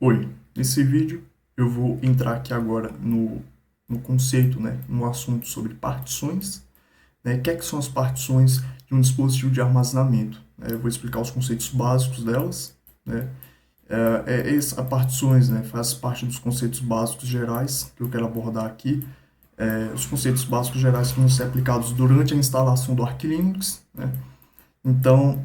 Oi, nesse vídeo eu vou entrar aqui agora no conceito, né, no assunto sobre partições, né, o que é que são as partições de um dispositivo de armazenamento, né, eu vou explicar os conceitos básicos delas, né, partições, né, faz parte dos conceitos básicos gerais que eu quero abordar aqui, os conceitos básicos gerais que vão ser aplicados durante a instalação do Arch Linux, né, então,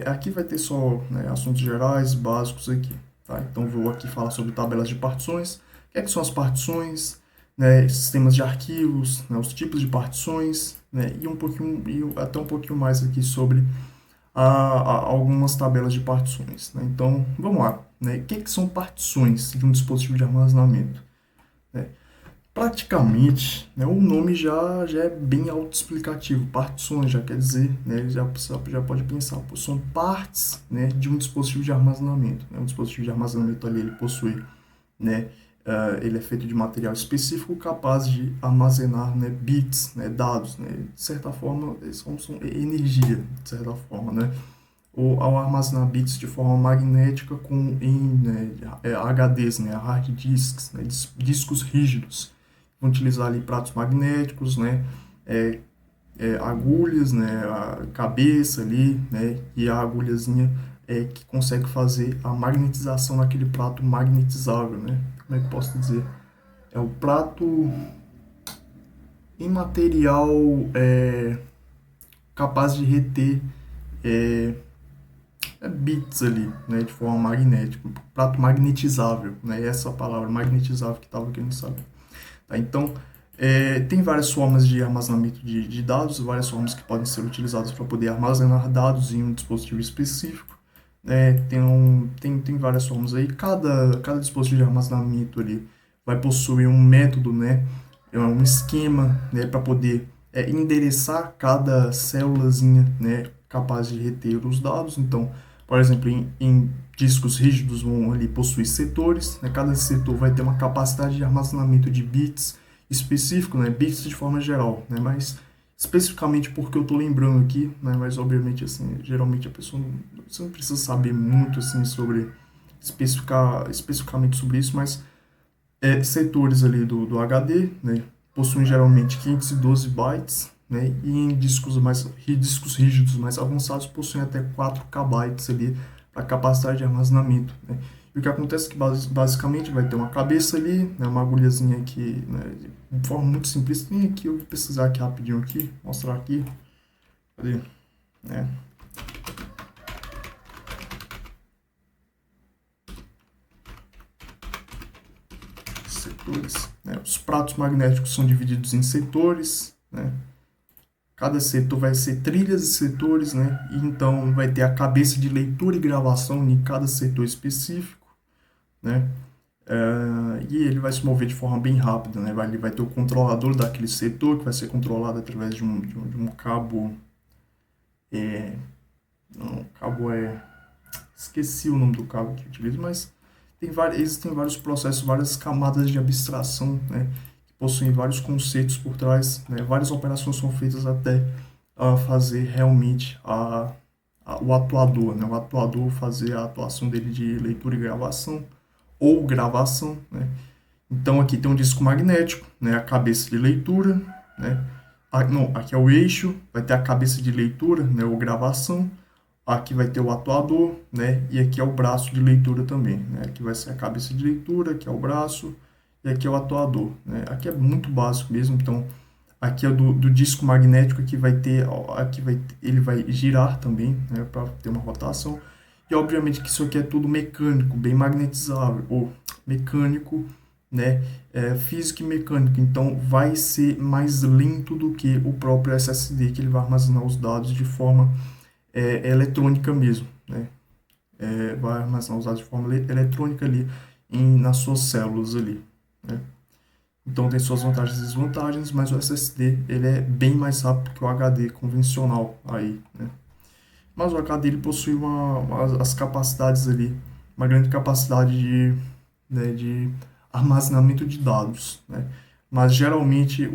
aqui vai ter só, né, assuntos gerais, básicos aqui, tá? Então, vou aqui falar sobre tabelas de partições, o que é que são as partições, né, sistemas de arquivos, né, os tipos de partições, né, e um pouquinho, até um pouquinho mais aqui sobre algumas tabelas de partições, né? Então, vamos lá, né? O que é que são partições de um dispositivo de armazenamento, né? Praticamente, né, o nome já é bem autoexplicativo. Partições já quer dizer, né, já pode pensar, pô, são partes, né, de um dispositivo de armazenamento. Né, um dispositivo de armazenamento ali, ele possui, né, ele é feito de material específico capaz de armazenar, né, bits, né, dados, né, de certa forma, eles são energia, de certa forma, né, ou ao armazenar bits de forma magnética né, HDs, né, hard disks, né, discos rígidos. Vão utilizar ali pratos magnéticos, né, é, agulhas, né, a cabeça ali, né, e a agulhazinha que consegue fazer a magnetização naquele prato magnetizável, né? Como é que eu posso dizer? É o prato em material capaz de reter é, bits ali, né, de forma magnética, um prato magnetizável, né? Essa palavra magnetizável que estava querendo saber. Tá? Então, tem várias formas de armazenamento de dados, várias formas que podem ser utilizadas para poder armazenar dados em um dispositivo específico. Tem várias formas aí. Cada dispositivo de armazenamento ali vai possuir um método, né, um esquema, né, para poder endereçar cada célulazinha, né, capaz de reter os dados. Então, por exemplo, em discos rígidos vão ali possuir setores, né? Cada setor vai ter uma capacidade de armazenamento de bits específico, né? Bits de forma geral, né? Mas especificamente porque eu estou lembrando aqui, né? Mas obviamente assim, geralmente a pessoa você não precisa saber muito assim sobre especificamente sobre isso, mas setores ali do HD, né? Possuem geralmente 512 bytes, né? E em discos rígidos mais avançados possuem até 4 KB ali para capacidade de armazenamento, né? E o que acontece é que basicamente vai ter uma cabeça ali, né, uma agulhazinha aqui, né, de forma muito simples. Tem aqui, eu vou precisar aqui rapidinho aqui, mostrar aqui, cadê? Né? Setores, né? Os pratos magnéticos são divididos em setores, né? Cada setor vai ser trilhas e setores, né? E então vai ter a cabeça de leitura e gravação em cada setor específico, né? E ele vai se mover de forma bem rápida, né? Ele vai ter o controlador daquele setor que vai ser controlado através de um cabo. É, não, o cabo esqueci o nome do cabo que utilizo, mas existem vários processos, várias camadas de abstração, né? Que possuem vários conceitos por trás, né? Várias operações são feitas até fazer realmente o atuador, né? O atuador fazer a atuação dele de leitura e gravação, ou gravação, né? Então aqui tem um disco magnético, né? A cabeça de leitura, né? Não, aqui é o eixo, vai ter a cabeça de leitura, né? Ou gravação. Aqui vai ter o atuador, né? E aqui é o braço de leitura também, né? Aqui vai ser a cabeça de leitura, aqui é o braço e aqui é o atuador, né? Aqui é muito básico mesmo, então aqui é do disco magnético, ele vai girar também, né? Para ter uma rotação. E obviamente que isso aqui é tudo mecânico, bem magnetizável, ou mecânico, né? Físico e mecânico, então vai ser mais lento do que o próprio SSD, que ele vai armazenar os dados de forma eletrônica mesmo, né? Vai armazenar os dados de forma eletrônica ali nas suas células ali, né? Então tem suas vantagens e desvantagens, mas o SSD ele é bem mais rápido que o HD convencional aí, né? Mas o HD ele possui as capacidades ali, uma grande capacidade de armazenamento de dados, né? Mas geralmente,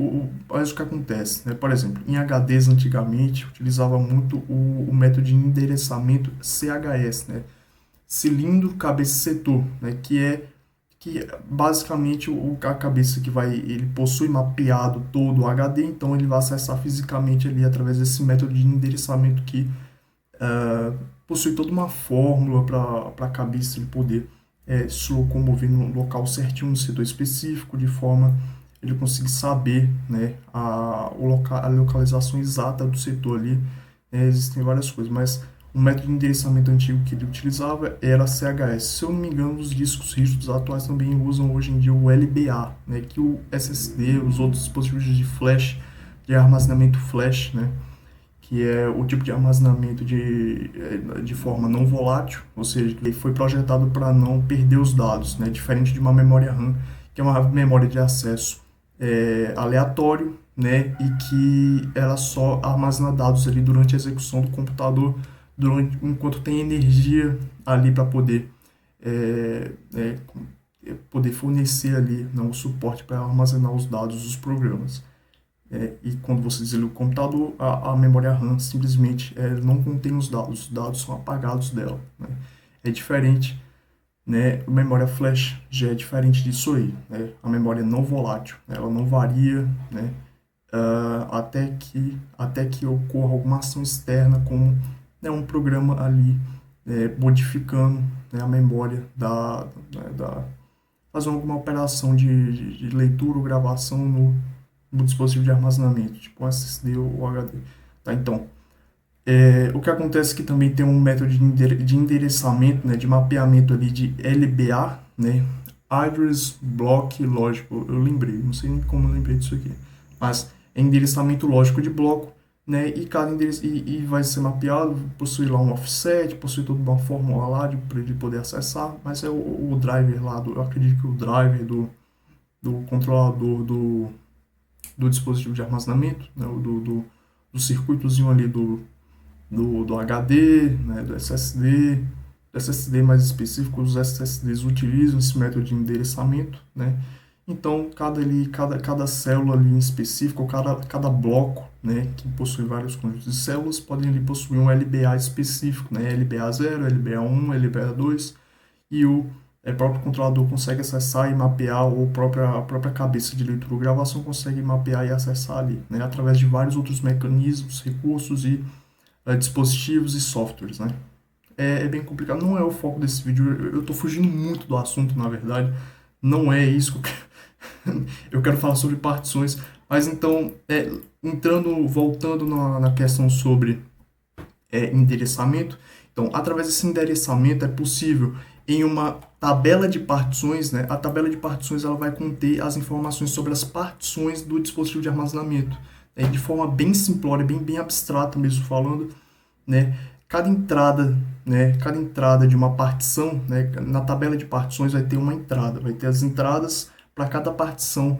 olha o que acontece, né? Por exemplo, em HDs antigamente utilizava muito o método de endereçamento CHS, né? cilindro, cabeça e setor, né, que basicamente a cabeça que ele possui mapeado todo o HD, então ele vai acessar fisicamente ali através desse método de endereçamento que possui toda uma fórmula para a cabeça ele poder se locomover no local certinho, no setor específico, de forma ele conseguir saber, né, a localização exata do setor ali. Existem várias coisas, mas o método de endereçamento antigo que ele utilizava era CHS. Se eu não me engano, os discos rígidos atuais também usam hoje em dia o LBA, né, que o SSD, os outros dispositivos de flash, de armazenamento flash, né, que é o tipo de armazenamento de forma não volátil, ou seja, que foi projetado para não perder os dados, né, diferente de uma memória RAM, que é uma memória de acesso aleatório, né, e que ela só armazena dados ali durante a execução do computador, enquanto tem energia ali para poder fornecer ali, não, o suporte para armazenar os dados dos programas. E quando você desliga o computador, a memória RAM simplesmente não contém os dados são apagados dela, né? É diferente, né? A memória flash já é diferente disso aí, né? A memória não volátil, ela não varia, né? Até que ocorra alguma ação externa, como, né, um programa ali modificando, né, a memória fazendo alguma operação de leitura ou gravação no dispositivo de armazenamento, tipo um SSD ou HD. Tá? Então, o que acontece é que também tem um método de endereçamento, né, de mapeamento ali de LBA, né, Address Block Lógico. Eu lembrei, não sei nem como eu lembrei disso aqui, mas é endereçamento lógico de bloco, né, e cada endereço e vai ser mapeado, possui lá um offset, possui toda uma fórmula lá para ele poder acessar, mas é o driver lá, eu acredito que o driver do controlador do dispositivo de armazenamento, né, do circuitozinho ali do HD, né, do SSD mais específico, os SSDs utilizam esse método de endereçamento, né? Então, cada célula ali em específico, cada bloco, né, que possui vários conjuntos de células, podem ali possuir um LBA específico, né, LBA0, LBA1, LBA2, e o próprio controlador consegue acessar e mapear, ou a própria cabeça de leitura ou gravação consegue mapear e acessar ali, né, através de vários outros mecanismos, recursos e dispositivos e softwares, né. É bem complicado, não é o foco desse vídeo, eu estou fugindo muito do assunto, na verdade, não é isso que eu quero falar sobre partições, mas então, voltando na questão sobre endereçamento. Então, através desse endereçamento é possível, em uma tabela de partições, né, a tabela de partições ela vai conter as informações sobre as partições do dispositivo de armazenamento, né, de forma bem simplória, bem abstrata mesmo falando, né, cada entrada de uma partição, né, na tabela de partições vai ter uma entrada, vai ter as entradas para cada partição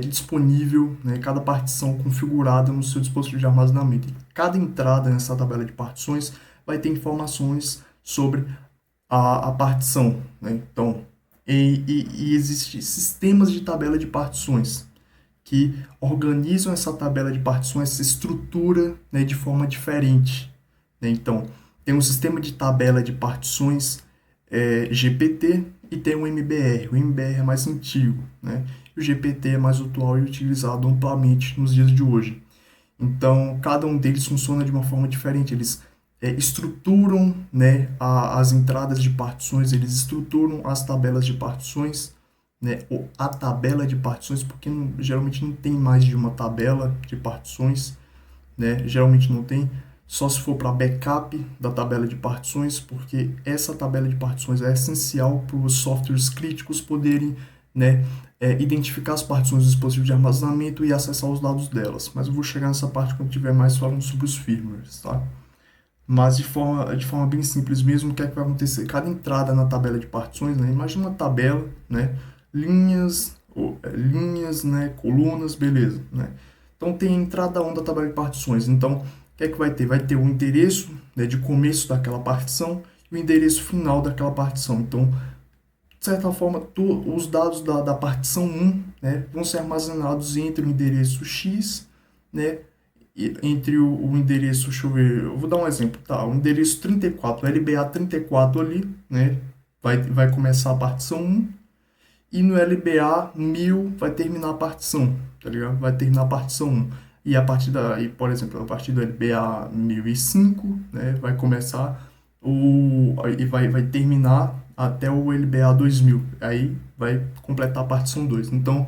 disponível, né, cada partição configurada no seu dispositivo de armazenamento. E cada entrada nessa tabela de partições vai ter informações sobre a partição, né? Então, existem sistemas de tabela de partições que organizam essa tabela de partições, essa estrutura, né, de forma diferente, né? Então, tem um sistema de tabela de partições GPT e tem o MBR. O MBR é mais antigo, né? E o GPT é mais atual e utilizado amplamente nos dias de hoje. Então, cada um deles funciona de uma forma diferente. Eles estruturam, né, as entradas de partições, eles estruturam as tabelas de partições, né, ou a tabela de partições, porque geralmente não tem mais de uma tabela de partições, né, geralmente não tem, só se for para backup da tabela de partições, porque essa tabela de partições é essencial para os softwares críticos poderem, né, identificar as partições do dispositivo de armazenamento e acessar os dados delas. Mas eu vou chegar nessa parte quando tiver mais falando sobre os firmwares, tá? Mas de forma bem simples mesmo, o que é que vai acontecer? Cada entrada na tabela de partições, né? Imagina uma tabela, né? Linhas, né? Colunas, beleza, né? Então tem a entrada 1 da tabela de partições. Então, o que é que vai ter? Vai ter o endereço, né, de começo daquela partição e o endereço final daquela partição. Então, de certa forma, os dados da partição 1, né, vão ser armazenados entre o endereço X, né, entre o endereço, deixa eu ver, eu vou dar um exemplo, tá? O endereço 34, LBA 34 ali, né? Vai começar a partição 1 e no LBA 1000 vai terminar a partição, tá ligado? Vai terminar a partição 1. E a partir por exemplo, a partir do LBA 1005, né, vai começar e vai terminar até o LBA 2000. Aí vai completar a partição 2. Então,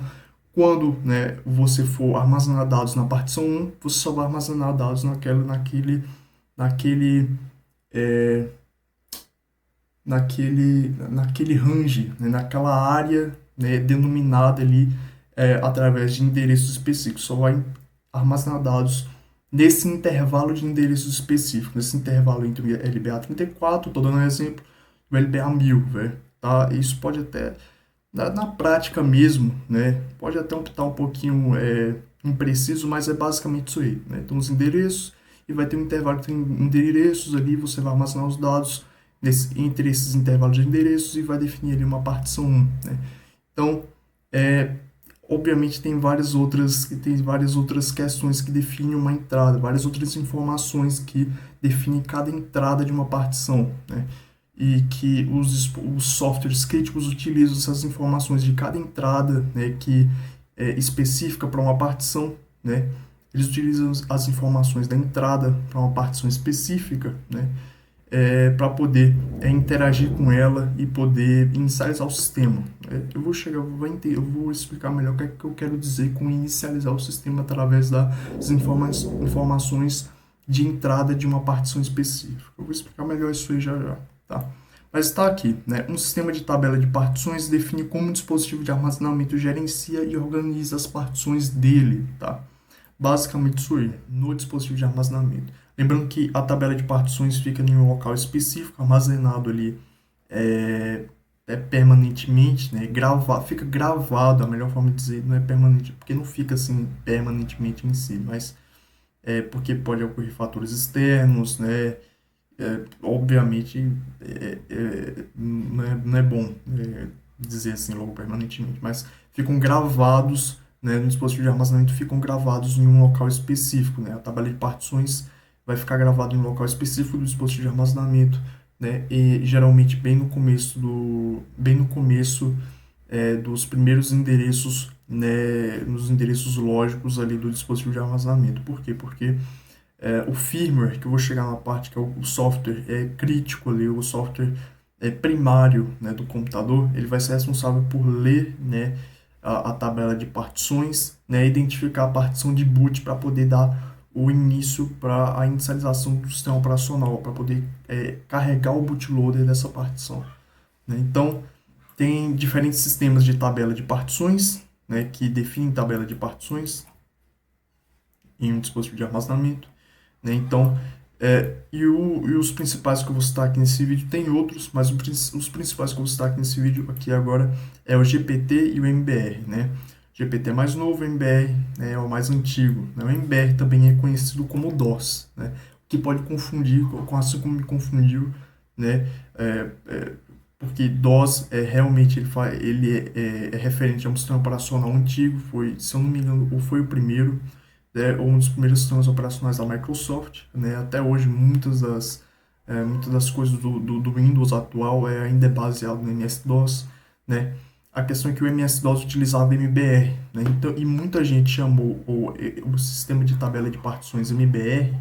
quando, né, você for armazenar dados na partição 1, você só vai armazenar dados naquele, é, naquele range, né, naquela área, né, denominada ali através de endereços específicos. Só vai armazenar dados nesse intervalo de endereços específicos, nesse intervalo entre o LBA 34, estou dando um exemplo, e o LBA 1000, velho, tá? Isso pode até, na prática mesmo, né, pode até estar um pouquinho impreciso, mas é basicamente isso aí, né? Então, os endereços, e vai ter um intervalo entre endereços ali, você vai armazenar os dados entre esses intervalos de endereços e vai definir ali uma partição 1, né? Então, obviamente tem várias outras questões que definem uma entrada, várias outras informações que definem cada entrada de uma partição, né? E que os softwares críticos utilizam essas informações de cada entrada, né, que é específica para uma partição, né? Eles utilizam as informações da entrada para uma partição específica, né? Para poder interagir com ela e poder inicializar o sistema. Eu vou explicar melhor o que é que eu quero dizer com inicializar o sistema através das informações de entrada de uma partição específica. Eu vou explicar melhor isso aí já já, tá? Mas está aqui, né? Um sistema de tabela de partições define como o dispositivo de armazenamento gerencia e organiza as partições dele, tá? Basicamente isso aí, no dispositivo de armazenamento. Lembrando que a tabela de partições fica em um local específico, armazenado ali permanentemente, né? Fica gravado, a melhor forma de dizer, não é permanente, porque não fica assim permanentemente em si, mas porque pode ocorrer fatores externos, né? Obviamente não é bom dizer assim logo permanentemente, mas ficam gravados, né, no dispositivo de armazenamento, ficam gravados em um local específico, né? A tabela de partições vai ficar gravado em um local específico do dispositivo de armazenamento, né? E geralmente bem no começo dos primeiros endereços, né, nos endereços lógicos ali do dispositivo de armazenamento. Por quê? Porque o firmware, que eu vou chegar na parte que é o software crítico ali, o software primário, né, do computador, ele vai ser responsável por ler, né, a tabela de partições, né, identificar a partição de boot para poder dar o início para a inicialização do sistema operacional, para poder carregar o bootloader dessa partição, né? Então, tem diferentes sistemas de tabela de partições, né, que definem tabela de partições em um dispositivo de armazenamento, né? Então, e os principais que eu vou citar aqui nesse vídeo, tem outros, mas os principais que eu vou citar aqui nesse vídeo aqui agora é o GPT e o MBR, né? O GPT é mais novo, o MBR é o mais antigo, né? O MBR também é conhecido como DOS, né? O que pode confundir, assim como me confundiu, né? Porque DOS realmente ele é referente a um sistema operacional antigo, se eu não me engano, ou foi o primeiro, ou um dos primeiros sistemas operacionais da Microsoft, né? Até hoje, muitas das coisas do Windows atual ainda é baseado no MS-DOS, né? A questão é que o MS-DOS utilizava MBR, né? Então, e muita gente chamou o sistema de tabela de partições MBR,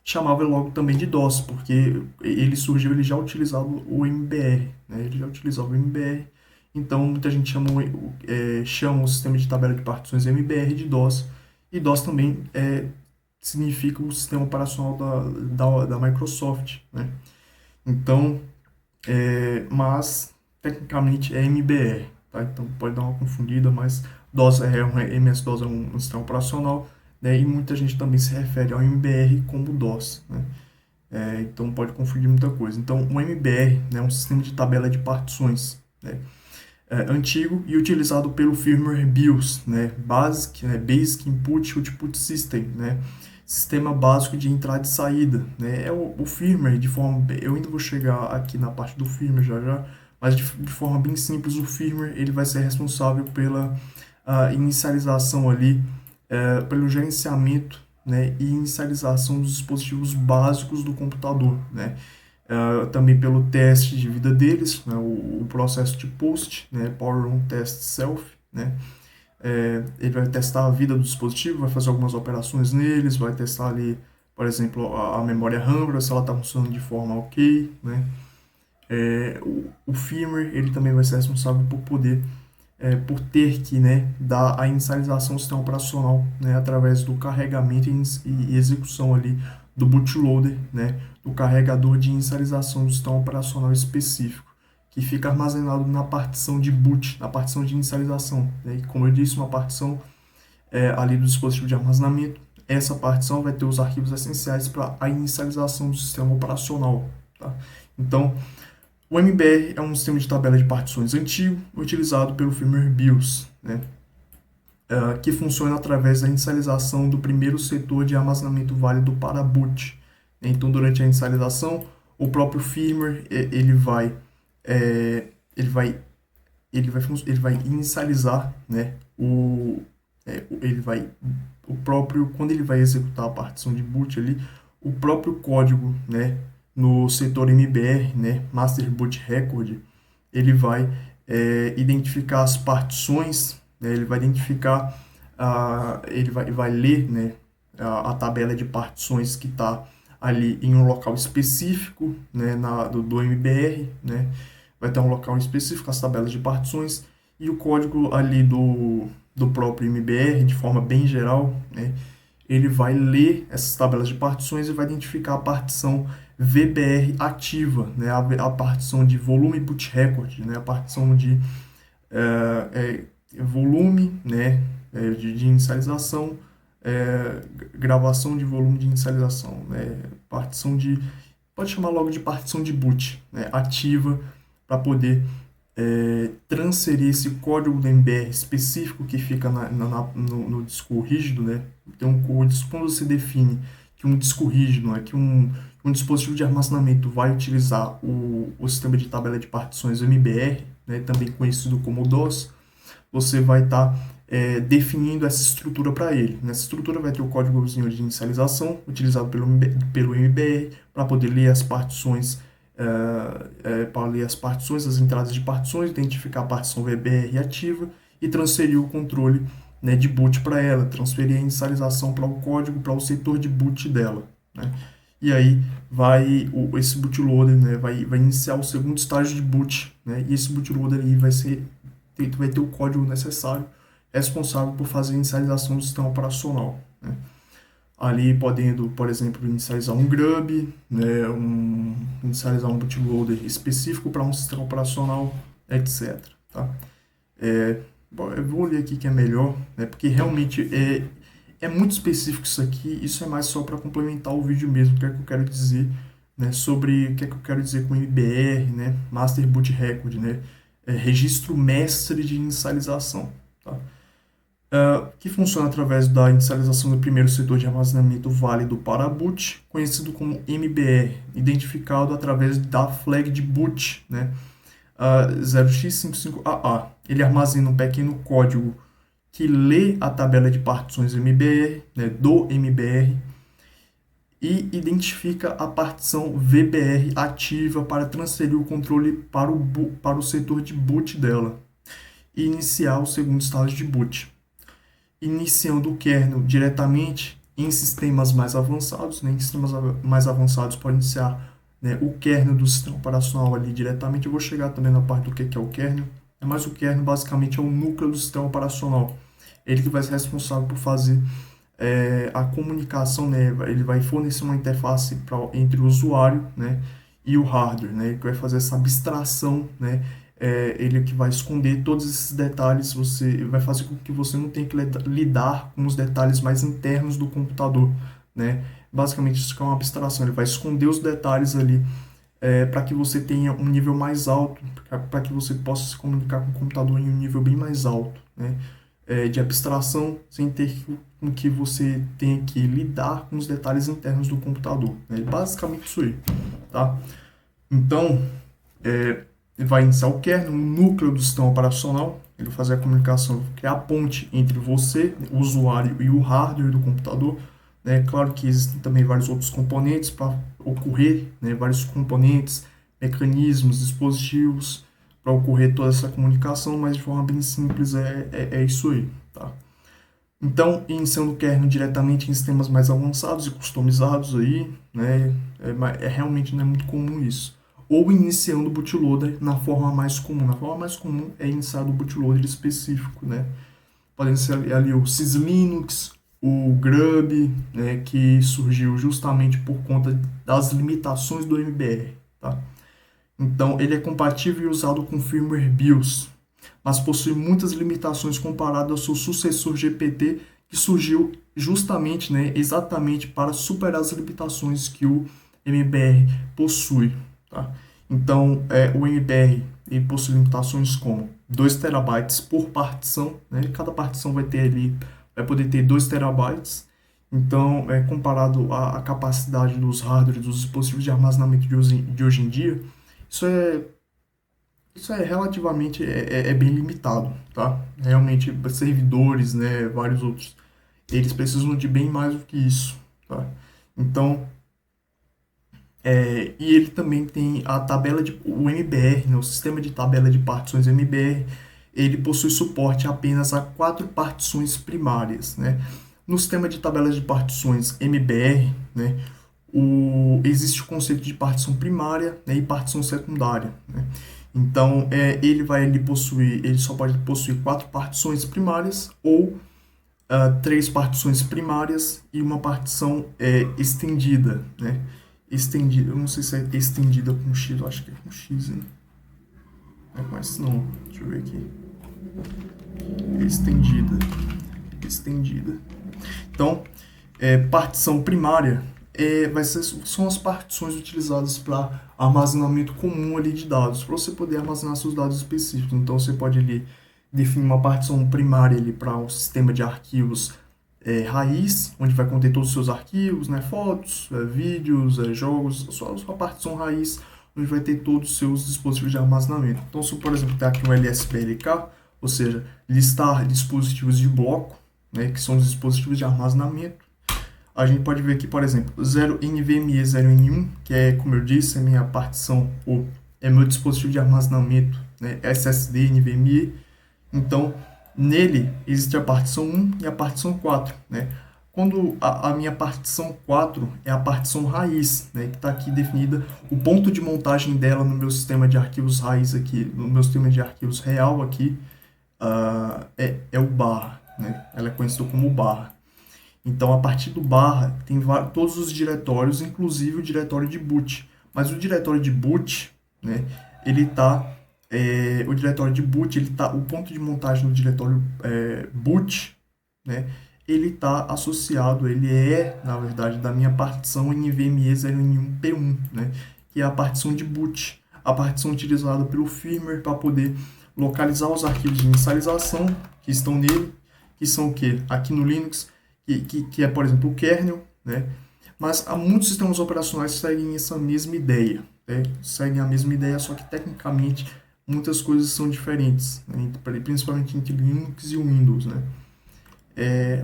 chamava logo também de DOS, porque ele já utilizava o MBR, né? Ele já utilizava o MBR, então muita gente chama o sistema de tabela de partições MBR de DOS, e DOS também significa o sistema operacional da Microsoft, né? Então, mas tecnicamente é MBR, tá? Então pode dar uma confundida, mas DOS MS-DOS é um sistema operacional, né? E muita gente também se refere ao MBR como DOS, né? Então pode confundir muita coisa. Então o MBR, né, é um sistema de tabela de partições, né? Antigo e utilizado pelo firmware BIOS, né? Basic Input Output System, né? Sistema básico de entrada e saída, né? O firmware eu ainda vou chegar aqui na parte do firmware já, mas de forma bem simples, o firmware ele vai ser responsável pela inicialização ali, pelo gerenciamento, né, e inicialização dos dispositivos básicos do computador, né, também pelo teste de vida deles, né, o processo de POST, né, Power On Test Self, né, ele vai testar a vida do dispositivo, vai fazer algumas operações neles, vai testar ali, por exemplo, a memória RAM, para ver se ela está funcionando de forma ok, né, o firmware, ele também vai ser responsável por poder por ter que, né, dar a inicialização do sistema operacional, né, através do carregamento e execução ali do bootloader, né, do carregador de inicialização do sistema operacional específico, que fica armazenado na partição de boot, na partição de inicialização, né, e como eu disse, uma partição ali do dispositivo de armazenamento. Essa partição vai ter os arquivos essenciais para a inicialização do sistema operacional, tá? Então, o MBR é um sistema de tabela de partições antigo, utilizado pelo firmware BIOS, né, que funciona através da inicialização do primeiro setor de armazenamento válido para boot. Então, durante a inicialização, o próprio firmware ele vai inicializar, né, quando ele vai executar a partição de boot ali, o próprio código, né, no setor MBR, né, Master Boot Record, ele vai identificar as partições, né, ele vai identificar, vai ler, né, a tabela de partições que está ali em um local específico, né, do MBR, né, vai ter um local específico, as tabelas de partições, e o código ali do próprio MBR, de forma bem geral, né, ele vai ler essas tabelas de partições e vai identificar a partição VBR ativa, né, a partição de volume boot record, né, a partição de volume, né, de inicialização, gravação de volume de inicialização, né, partição de, pode chamar logo de partição de boot, né, ativa, para poder transferir esse código do MBR específico que fica no disco rígido, né? Então, quando você define que um disco rígido, né, que um dispositivo de armazenamento vai utilizar o sistema de tabela de partições MBR, né, também conhecido como DOS, você vai estar definindo essa estrutura para ele. Nessa estrutura vai ter o códigozinho de inicialização, utilizado pelo MBR, para poder ler as partições, as entradas de partições, identificar a partição VBR ativa e transferir o controle, né, de boot para ela, transferir a inicialização para o código, para o setor de boot dela, né? E aí esse bootloader, né, vai iniciar o segundo estágio de boot, né? E esse bootloader aí vai ter o código necessário, responsável por fazer a inicialização do sistema operacional, né? Ali podendo, por exemplo, inicializar um grub, né, inicializar um bootloader específico para um sistema operacional, etc. Tá? Bom, eu vou ler aqui que é melhor, né, porque realmente é muito específico isso aqui. Isso é mais só para complementar o vídeo mesmo, o que é que eu quero dizer, né, sobre o que é que eu quero dizer com MBR, né, Master Boot Record, né, registro mestre de inicialização, tá? Que funciona através da inicialização do primeiro setor de armazenamento válido para boot, conhecido como MBR, identificado através da flag de boot, né, 0x55AA. Ele armazena um pequeno código que lê a tabela de partições MBR, né, do MBR, e identifica a partição VBR ativa para transferir o controle para o setor de boot dela e iniciar o segundo estágio de boot. Iniciando o kernel diretamente em sistemas mais avançados, né? Em sistemas mais avançados pode iniciar, né, o kernel do sistema operacional ali diretamente. Eu vou chegar também na parte do que é o kernel, mas o kernel basicamente é o núcleo do sistema operacional. Ele que vai ser responsável por fazer a comunicação, né? Ele vai fornecer uma interface entre o usuário, né, e o hardware, né? Ele vai fazer essa abstração, né? Ele que vai esconder todos esses detalhes, você vai fazer com que você não tenha que lidar com os detalhes mais internos do computador, né? Basicamente isso que é uma abstração, ele vai esconder os detalhes ali para que você tenha um nível mais alto, para que você possa se comunicar com o computador em um nível bem mais alto, né? De abstração, sem ter com que você tenha que lidar com os detalhes internos do computador, né? Basicamente isso aí, tá? Então, vai iniciar o kernel, o núcleo do sistema operacional. Ele vai fazer a comunicação, criar a ponte entre você, o usuário, e o hardware do computador, né? Claro que existem também vários outros componentes para ocorrer, né? Vários componentes, mecanismos, dispositivos para ocorrer toda essa comunicação, mas de forma bem simples é isso aí, tá? Então, iniciando o kernel diretamente em sistemas mais avançados e customizados aí, né, realmente não é muito comum isso. Ou iniciando o bootloader na forma mais comum. Na forma mais comum é iniciar o bootloader específico, né? Podem ser ali o syslinux, o Grub, né, que surgiu justamente por conta das limitações do MBR, tá? Então, ele é compatível e usado com firmware BIOS, mas possui muitas limitações comparado ao seu sucessor GPT, que surgiu justamente, né, exatamente para superar as limitações que o MBR possui, tá? Então, o MBR ele possui limitações como 2 terabytes por partição, né? Cada partição vai poder ter 2 terabytes. Então, comparado à capacidade dos hardware, dos dispositivos de armazenamento de hoje em dia, isso é isso é relativamente bem limitado, tá? Realmente, servidores, né, vários outros, eles precisam de bem mais do que isso, tá? Então, e ele também tem o MBR, né, o sistema de tabela de partições MBR, ele possui suporte apenas a 4 partições primárias, né? No sistema de tabelas de partições MBR, né, existe o conceito de partição primária, né, e partição secundária, né? Então, ele só pode possuir 4 partições primárias ou 3 partições primárias e uma partição estendida, né? Estendida, eu não sei se é estendida com X, eu acho que é com X, hein? Mas não, deixa eu ver aqui. Estendida. Então, partição primária são as partições utilizadas para armazenamento comum ali de dados, para você poder armazenar seus dados específicos. Então, você pode ali definir uma partição primária ali para um sistema de arquivos raiz, onde vai conter todos os seus arquivos, né, fotos, vídeos, jogos, sua partição raiz, onde vai ter todos os seus dispositivos de armazenamento. Então, se por exemplo, tem aqui um LSBLK, ou seja, listar dispositivos de bloco, né, que são os dispositivos de armazenamento, a gente pode ver aqui, por exemplo, 0NVMe 0N1, que é, como eu disse, é minha partição, é meu dispositivo de armazenamento, né, SSD NVMe. Então, nele existe a partição 1 e a partição 4, né? Quando a minha partição 4 é a partição raiz, né, que está aqui definida, o ponto de montagem dela no meu sistema de arquivos raiz aqui, no meu sistema de arquivos real aqui, é o barra, né? Ela é conhecida como barra. Então, a partir do barra, tem todos os diretórios, inclusive o diretório de boot. Mas o diretório de boot, né, o diretório de boot, o ponto de montagem do diretório boot, né, ele está associado, na verdade, da minha partição NVMe 0N1P1, né, que é a partição de boot, a partição utilizada pelo firmware para poder localizar os arquivos de inicialização que estão nele, que são o quê? Aqui no Linux, que é, por exemplo, o kernel, né? Mas há muitos sistemas operacionais que seguem essa mesma ideia, né? Seguem a mesma ideia, só que tecnicamente muitas coisas são diferentes, né? Principalmente entre Linux e o Windows, né?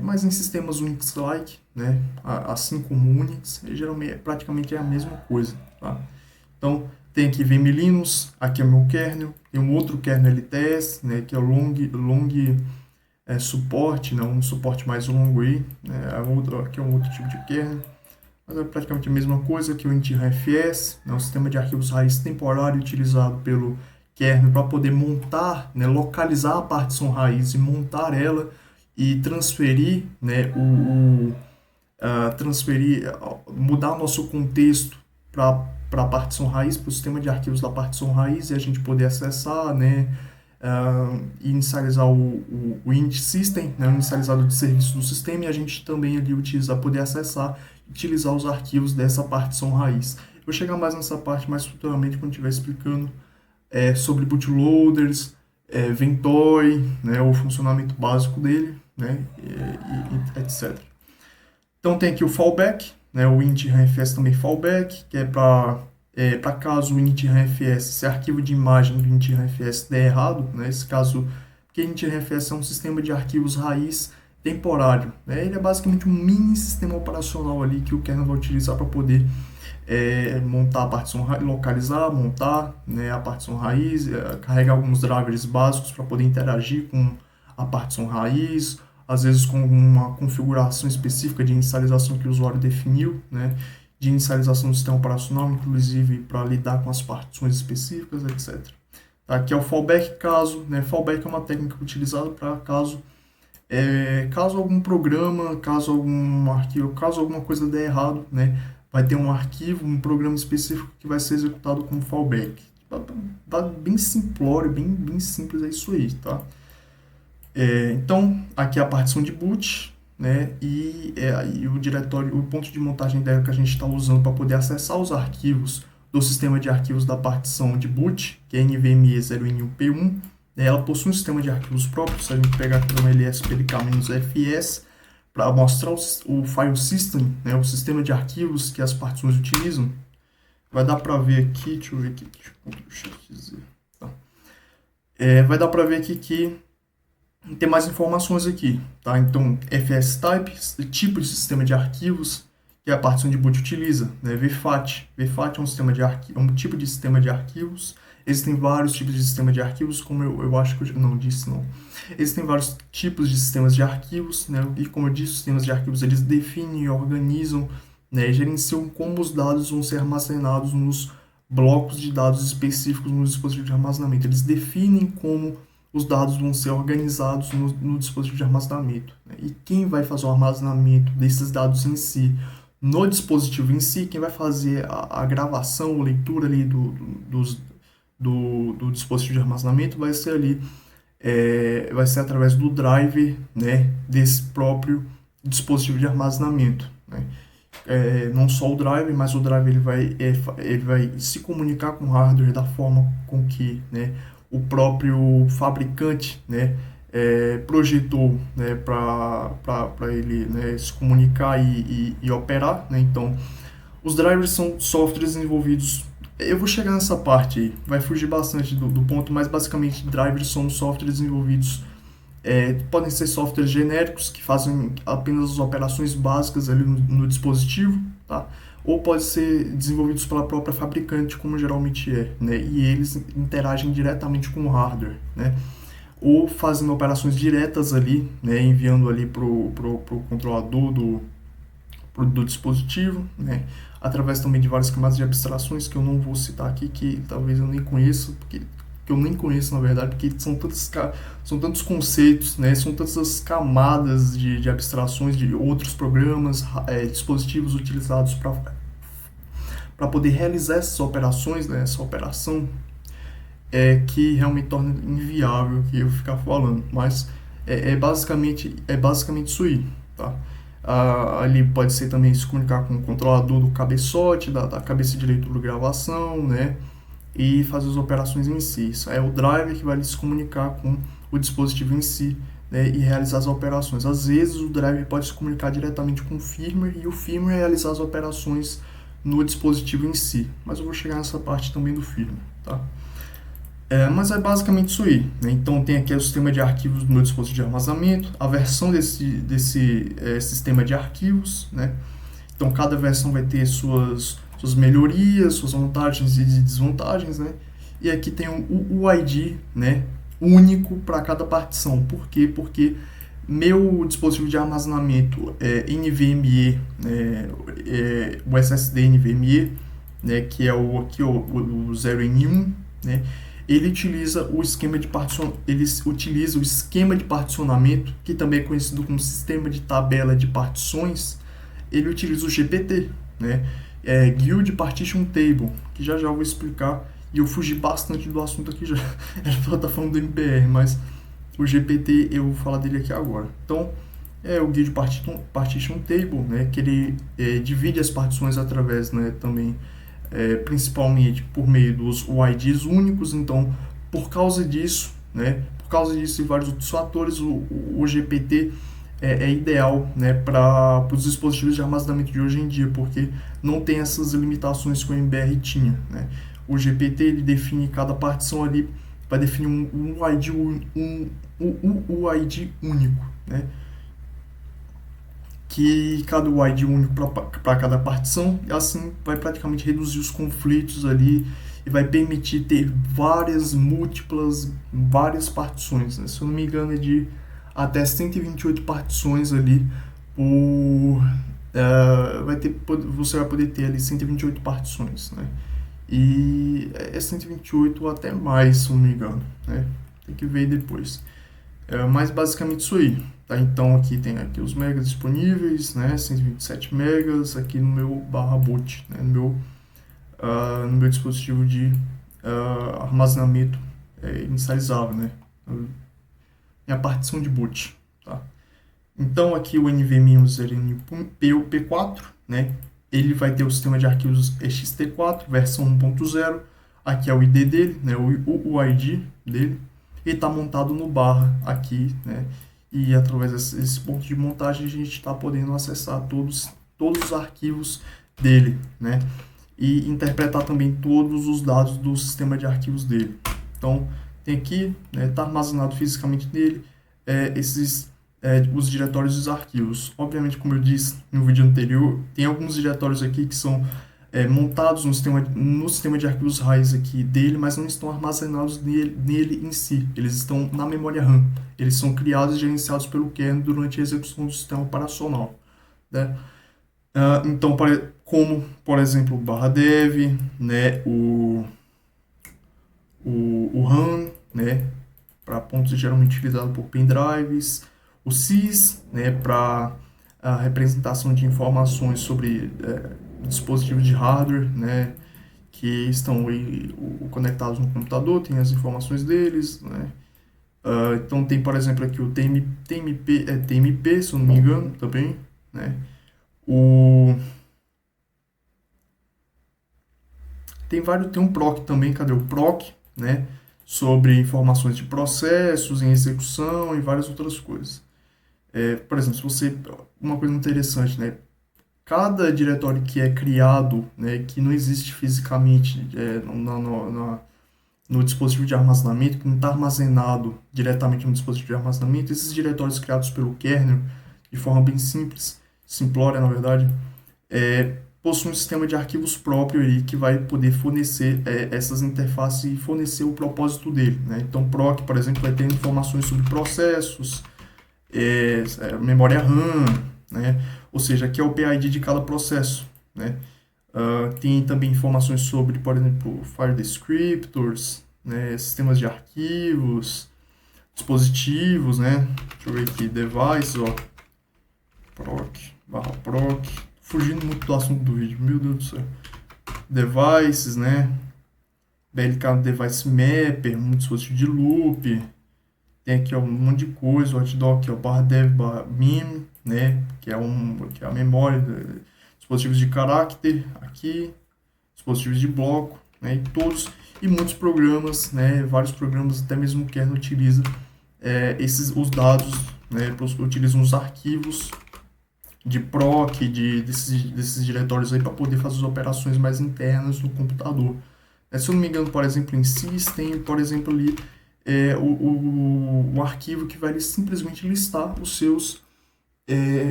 Mas em sistemas Unix-like, né? Assim como o Unix, geralmente praticamente é a mesma coisa, tá? Então, tem aqui VM Linux, aqui é o meu kernel, tem um outro kernel LTS, né? Que é o long suporte, né, um suporte mais longo aí, né, aqui é um outro tipo de kernel, mas é praticamente a mesma coisa que o INT-RFS, né, um sistema de arquivos raiz temporário utilizado pelo kernel para poder montar, né, localizar a partição raiz e montar ela e transferir, né, mudar o nosso contexto para a partição raiz, para o sistema de arquivos da partição raiz e a gente poder acessar, né, inicializar o init system, né, o inicializador de serviço do sistema, e a gente também ali poder acessar e utilizar os arquivos dessa partição raiz. Eu vou chegar mais nessa parte mais futuramente quando estiver explicando sobre bootloaders, Ventoy, né, o funcionamento básico dele, né, etc. Então tem aqui o fallback, né, o init-rfs também fallback, que é para caso o init-rfs, esse arquivo de imagem do init-rfs der errado, né, esse caso, porque init-rfs é um sistema de arquivos raiz temporário, né? Ele é basicamente um mini sistema operacional ali que o kernel vai utilizar para poder montar a partição, localizar, montar, né, a partição raiz, carregar alguns drivers básicos para poder interagir com a partição raiz, às vezes com uma configuração específica de inicialização que o usuário definiu, né, de inicialização do sistema operacional, inclusive para lidar com as partições específicas, etc. Aqui é o fallback caso, né, fallback é uma técnica utilizada para caso algum programa, caso algum arquivo, caso alguma coisa der errado, né, vai ter um arquivo, um programa específico que vai ser executado como fallback. Bem simplório, bem simples, é isso aí, tá? Então, aqui é a partição de boot, né, e o diretório, o ponto de montagem dela que a gente está usando para poder acessar os arquivos do sistema de arquivos da partição de boot, que é NVMe 0N1P1, ela possui um sistema de arquivos próprios. Se a gente pegar aqui no ls-pk-fs, para mostrar o file system, né, o sistema de arquivos que as partições utilizam, vai dar para ver aqui, deixa eu ver aqui, deixa eu dizer, tá. Vai dar para ver aqui que tem mais informações aqui, tá? Então, fs-type, tipo de sistema de arquivos que a partição de boot utiliza, né? VFAT é um sistema de um tipo de sistema de arquivos. Existem vários tipos de sistema de arquivos, como eu acho que eu não disse, não. Existem vários tipos de sistemas de arquivos, né? E como eu disse, os sistemas de arquivos, eles definem, organizam, né, gerenciam como os dados vão ser armazenados nos blocos de dados específicos no dispositivo de armazenamento. Eles definem como os dados vão ser organizados no dispositivo de armazenamento, né? E quem vai fazer o armazenamento desses dados em si, no dispositivo em si, quem vai fazer a gravação, a leitura ali do dispositivo de armazenamento vai ser ali, vai ser através do driver, né, desse próprio dispositivo de armazenamento, né? Não só o driver, mas o driver ele vai se comunicar com o hardware da forma com que, né, o próprio fabricante, né, projetou, né, para ele, né, se comunicar e operar, né? Então, os drivers são softwares desenvolvidos. Eu vou chegar nessa parte aí, vai fugir bastante do ponto, mas basicamente drivers são softwares desenvolvidos. Podem ser softwares genéricos que fazem apenas as operações básicas ali no dispositivo, tá? Ou pode ser desenvolvidos pela própria fabricante, como geralmente né? E eles interagem diretamente com o hardware, né? Ou fazem operações diretas ali, né? Enviando ali pro controlador do dispositivo, né? Através também de várias camadas de abstrações que eu não vou citar aqui, que talvez eu nem conheça, que eu nem conheço na verdade, porque são tantos conceitos, né? São tantas as camadas de abstrações de outros programas, dispositivos utilizados para poder realizar essas operações, né? Essa operação que realmente torna inviável que eu ficar falando, mas basicamente isso aí, tá? Ali pode ser também se comunicar com o controlador do cabeçote, da cabeça de leitura e gravação, né? E fazer as operações em si. Isso é o driver que vai se comunicar com o dispositivo em si, né? E realizar as operações. Às vezes o driver pode se comunicar diretamente com o firmware e o firmware realizar as operações no dispositivo em si. Mas eu vou chegar nessa parte também do firmware, tá? Mas é basicamente isso aí, né? Então tem aqui o sistema de arquivos do meu dispositivo de armazenamento, a versão desse sistema de arquivos, né? Então cada versão vai ter suas melhorias, suas vantagens e desvantagens, né? E aqui tem o ID, né, único para cada partição. Por quê? Porque meu dispositivo de armazenamento NVMe, o SSD NVMe, né, que é o 0N1, né? Ele utiliza o esquema de particionamento, que também é conhecido como sistema de tabela de partições. Ele utiliza o GPT, né? Guild Partition Table, que já vou explicar, e eu fugi bastante do assunto aqui já, ela tá falando do MPR, mas o GPT eu vou falar dele aqui agora. Então, o Guild Partition Table, né, que ele divide as partições através, né, também, principalmente por meio dos UIDs únicos. Então, por causa disso, né, e vários outros fatores, o GPT é ideal, né, para os dispositivos de armazenamento de hoje em dia, porque não tem essas limitações que o MBR tinha, né? O GPT ele define cada partição ali, vai definir um UID único, né? que cada wide único para cada partição, e assim vai praticamente reduzir os conflitos ali e vai permitir ter várias partições, né? Se eu não me engano é de até 128 partições ali por você vai poder ter ali 128 partições, né? E é 128 ou até mais, se não me engano, né? Tem que ver depois. Mas basicamente isso aí, tá? Então aqui tem aqui os megas disponíveis, né? 127 megas aqui no meu /boot, né? No meu dispositivo de armazenamento inicializável, né? Minha partição de boot, tá? Então aqui o NVMe Userine P4, né? Ele vai ter o sistema de arquivos ext4, versão 1.0. Aqui é o ID dele, né? O ID dele. Ele está montado no barra aqui, né? E através desse ponto de montagem a gente está podendo acessar todos os arquivos dele, né? E interpretar também todos os dados do sistema de arquivos dele. Então tem aqui, né? Está armazenado fisicamente nele os diretórios dos arquivos. Obviamente, como eu disse no vídeo anterior, tem alguns diretórios aqui que são montados no sistema de arquivos raiz aqui dele, mas não estão armazenados nele em si. Eles estão na memória RAM. Eles são criados e gerenciados pelo kernel durante a execução do sistema operacional, né? Então, como, por exemplo, o /dev, né? O RAM, né? Para pontos geralmente utilizados por pendrives, o sys, né, para a representação de informações sobre dispositivos de hardware, né, que estão aí, conectados no computador, tem as informações deles, né. Então tem, por exemplo, aqui o TMP, se eu não me engano, também, né. Tem um PROC também, cadê o PROC, né, sobre informações de processos em execução e várias outras coisas. Por exemplo, uma coisa interessante, né? Cada diretório que é criado, né, que não existe fisicamente no dispositivo de armazenamento, que não está armazenado diretamente no dispositivo de armazenamento, esses diretórios criados pelo kernel, de forma bem simples, simplória na verdade, possui um sistema de arquivos próprio aí que vai poder fornecer essas interfaces e fornecer o propósito dele, né? Então, PROC, por exemplo, vai ter informações sobre processos, memória RAM, né? Ou seja, aqui é o PID de cada processo, né? Tem também informações sobre, por exemplo, file descriptors, né? Sistemas de arquivos, dispositivos, né? Deixa eu ver aqui, devices, ó, /proc, fugindo muito do assunto do vídeo, meu Deus do céu. Devices, né? BLK Device Mapper, um dispositivo de loop. Tem aqui ó, um monte de coisa, o hotdog, que é o /dev /min, né? Que é a memória, dispositivos de caráter aqui, dispositivos de bloco, né? E muitos programas, né? Vários programas, até mesmo o kernel utiliza os dados, né? Utilizam os arquivos de proc, desses diretórios aí para poder fazer as operações mais internas no computador. Se eu não me engano, por exemplo, em sys tem, por exemplo, ali o arquivo que vai simplesmente listar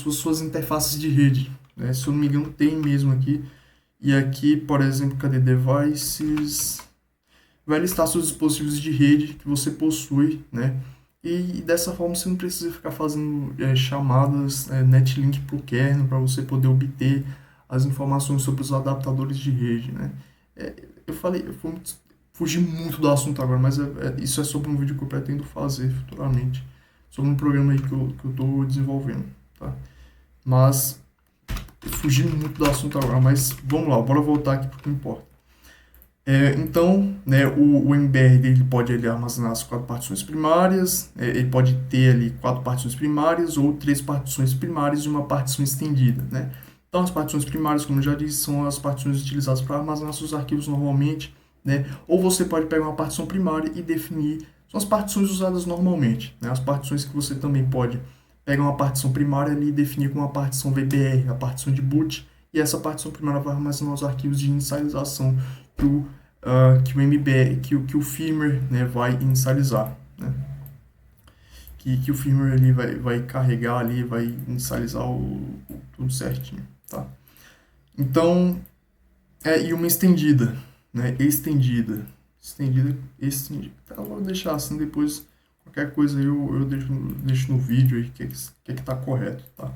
suas interfaces de rede, né? Se eu não me engano, tem mesmo aqui. E aqui, por exemplo, cadê devices? Vai listar seus dispositivos de rede que você possui, né? E dessa forma você não precisa ficar fazendo chamadas netlink para o kernel para você poder obter as informações sobre os adaptadores de rede, né? Fugi muito do assunto agora, mas isso é sobre um vídeo que eu pretendo fazer futuramente, sobre um programa aí que eu estou desenvolvendo, tá? Mas fugi muito do assunto agora, mas vamos lá, bora voltar aqui para o que importa. Então, né, o MBR dele pode armazenar as 4 partições primárias, ele pode ter ali 4 partições primárias ou 3 partições primárias e uma partição estendida, né? Então, as partições primárias, como eu já disse, são as partições utilizadas para armazenar seus arquivos normalmente, né? Ou você pode pegar uma partição primária e definir, são as partições usadas normalmente, né? As partições que você também pode pegar uma partição primária ali e definir com uma partição VBR, a partição de boot, e essa partição primária vai armazenar os arquivos de inicialização que o MBR, que o firmware, né, vai inicializar, né? que o firmware ali vai carregar ali, vai inicializar tudo certinho, tá? Então, e uma estendida, né? Estendida. Tá, eu vou deixar assim, depois qualquer coisa aí eu deixo no vídeo aí que tá correto, tá?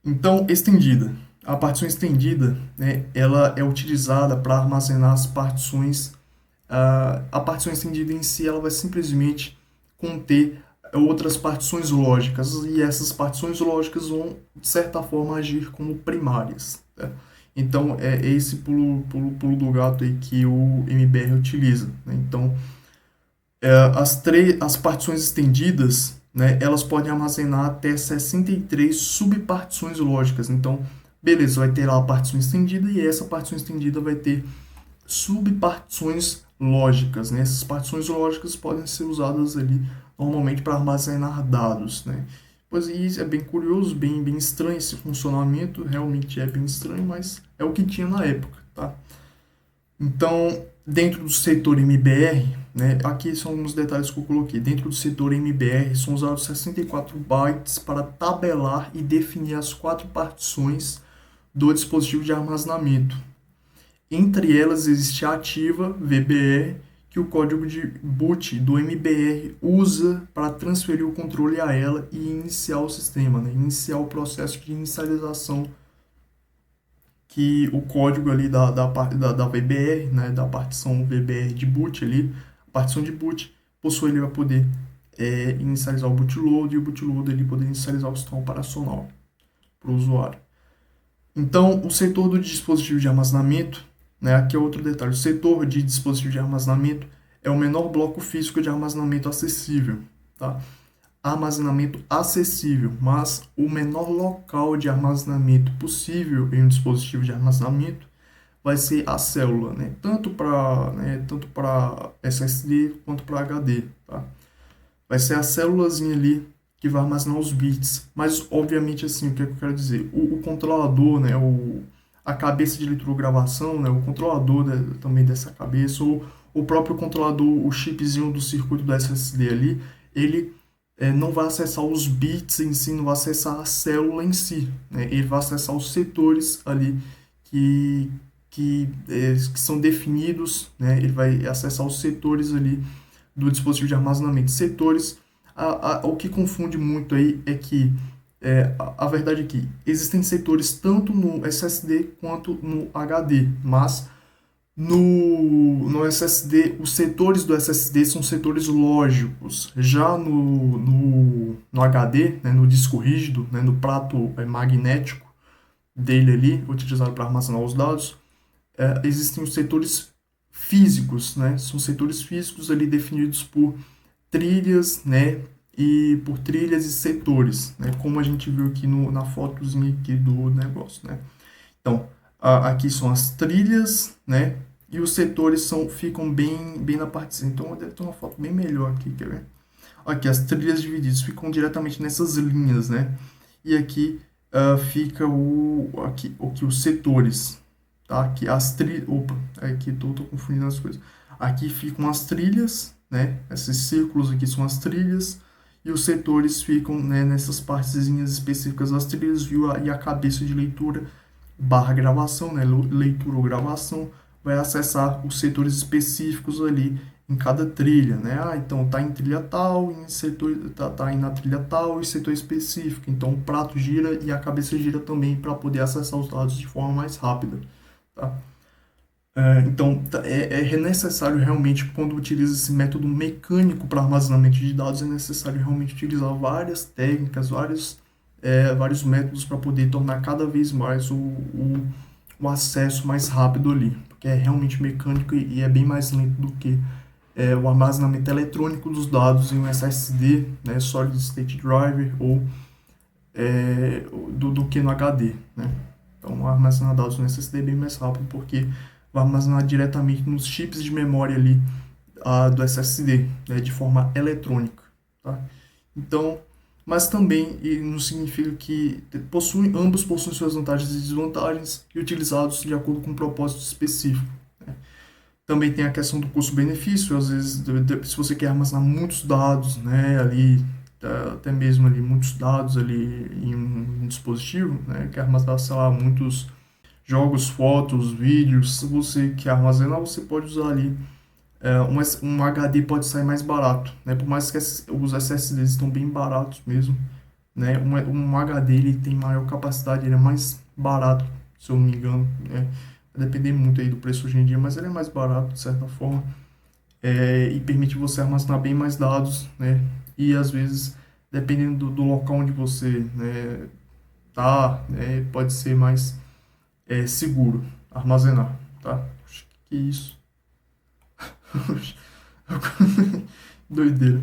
Então, estendida. A partição estendida, né, ela é utilizada para armazenar as partições. A partição estendida em si, ela vai simplesmente conter outras partições lógicas, e essas partições lógicas vão, de certa forma, agir como primárias, tá? Então, é esse pulo do gato aí que o MBR utiliza, né? Então, as partições estendidas, né, elas podem armazenar até 63 subpartições lógicas. Então, beleza, vai ter lá a partição estendida, e essa partição estendida vai ter subpartições lógicas, né? Essas partições lógicas podem ser usadas ali normalmente para armazenar dados, né? Pois isso é bem curioso, bem estranho esse funcionamento, realmente é bem estranho, mas é o que tinha na época, tá? Então, dentro do setor MBR, né, aqui são alguns detalhes que eu coloquei. Dentro do setor MBR são usados 64 bytes para tabelar e definir as 4 partições do dispositivo de armazenamento. Entre elas existe a ativa, VBR, que o código de boot do MBR usa para transferir o controle a ela e iniciar o sistema, né? Iniciar o processo de inicialização, que o código ali da VBR, né, da partição VBR de boot ali, a partição de boot, possui ele vai poder inicializar o bootload, e o bootload ele poder inicializar o sistema operacional para o usuário. Então, o setor do dispositivo de armazenamento, né, aqui é outro detalhe, o setor de dispositivo de armazenamento é o menor bloco físico de armazenamento acessível, tá? Armazenamento acessível, mas o menor local de armazenamento possível em um dispositivo de armazenamento vai ser a célula, né? Tanto para SSD quanto para HD, tá? Vai ser a célulazinha ali que vai armazenar os bits, mas obviamente assim, o que eu quero dizer? O controlador, né, a cabeça de eletrogravação, né, o controlador também dessa cabeça, ou o próprio controlador, o chipzinho do circuito do SSD ali, ele não vai acessar os bits em si, não vai acessar a célula em si, né? Ele vai acessar os setores ali que são definidos, né? Ele vai acessar os setores ali do dispositivo de armazenamento. Setores, o que confunde muito aí é que a verdade é que existem setores tanto no SSD quanto no HD, mas no SSD, os setores do SSD são setores lógicos. Já no HD, né, no disco rígido, né, no prato magnético dele ali, utilizado para armazenar os dados, existem os setores físicos, né? São setores físicos ali definidos por trilhas, né? E por trilhas e setores, né? Como a gente viu aqui na fotozinha aqui do negócio, né? Então, aqui são as trilhas, né? E os setores ficam bem na parte. Então, eu devo ter uma foto bem melhor aqui, quer ver? Aqui, as trilhas divididas ficam diretamente nessas linhas, né? E aqui fica aqui os setores, tá? Aqui as trilhas. Opa, aqui tô confundindo as coisas. Aqui ficam as trilhas, né? Esses círculos aqui são as trilhas. E os setores ficam, né, nessas partezinhas específicas das trilhas, viu? E a cabeça de leitura / gravação, né? Leitura ou gravação, vai acessar os setores específicos ali em cada trilha, né? Então tá em trilha tal, em setor, tá aí na trilha tal e setor específico. Então o prato gira e a cabeça gira também para poder acessar os dados de forma mais rápida, tá? Então é necessário realmente, quando utiliza esse método mecânico para armazenamento de dados, é necessário realmente utilizar várias técnicas, vários métodos para poder tornar cada vez mais o acesso mais rápido ali, porque é realmente mecânico e é bem mais lento do que o armazenamento eletrônico dos dados em um SSD, né, Solid State Drive, ou do que no HD, né? Então, armazenar dados no SSD é bem mais rápido, porque vai armazenar diretamente nos chips de memória ali do SSD, né, de forma eletrônica, tá? Então, mas também não significa que ambos possuem suas vantagens e desvantagens, e utilizados de acordo com um propósito específico, né? Também tem a questão do custo-benefício. Às vezes, se você quer armazenar muitos dados, né, ali até mesmo ali muitos dados ali em um dispositivo, né, que armazena, sei lá, muitos jogos, fotos, vídeos, se você quer armazenar, você pode usar ali um HD pode sair mais barato, né, por mais que os SSDs estão bem baratos mesmo, né, um HD ele tem maior capacidade, ele é mais barato, se eu não me engano, né, vai depender muito aí do preço hoje em dia, mas ele é mais barato de certa forma, e permite você armazenar bem mais dados, né, e às vezes, dependendo do local onde você, né, tá, né, pode ser mais seguro armazenar, tá? Acho que isso. Doideira.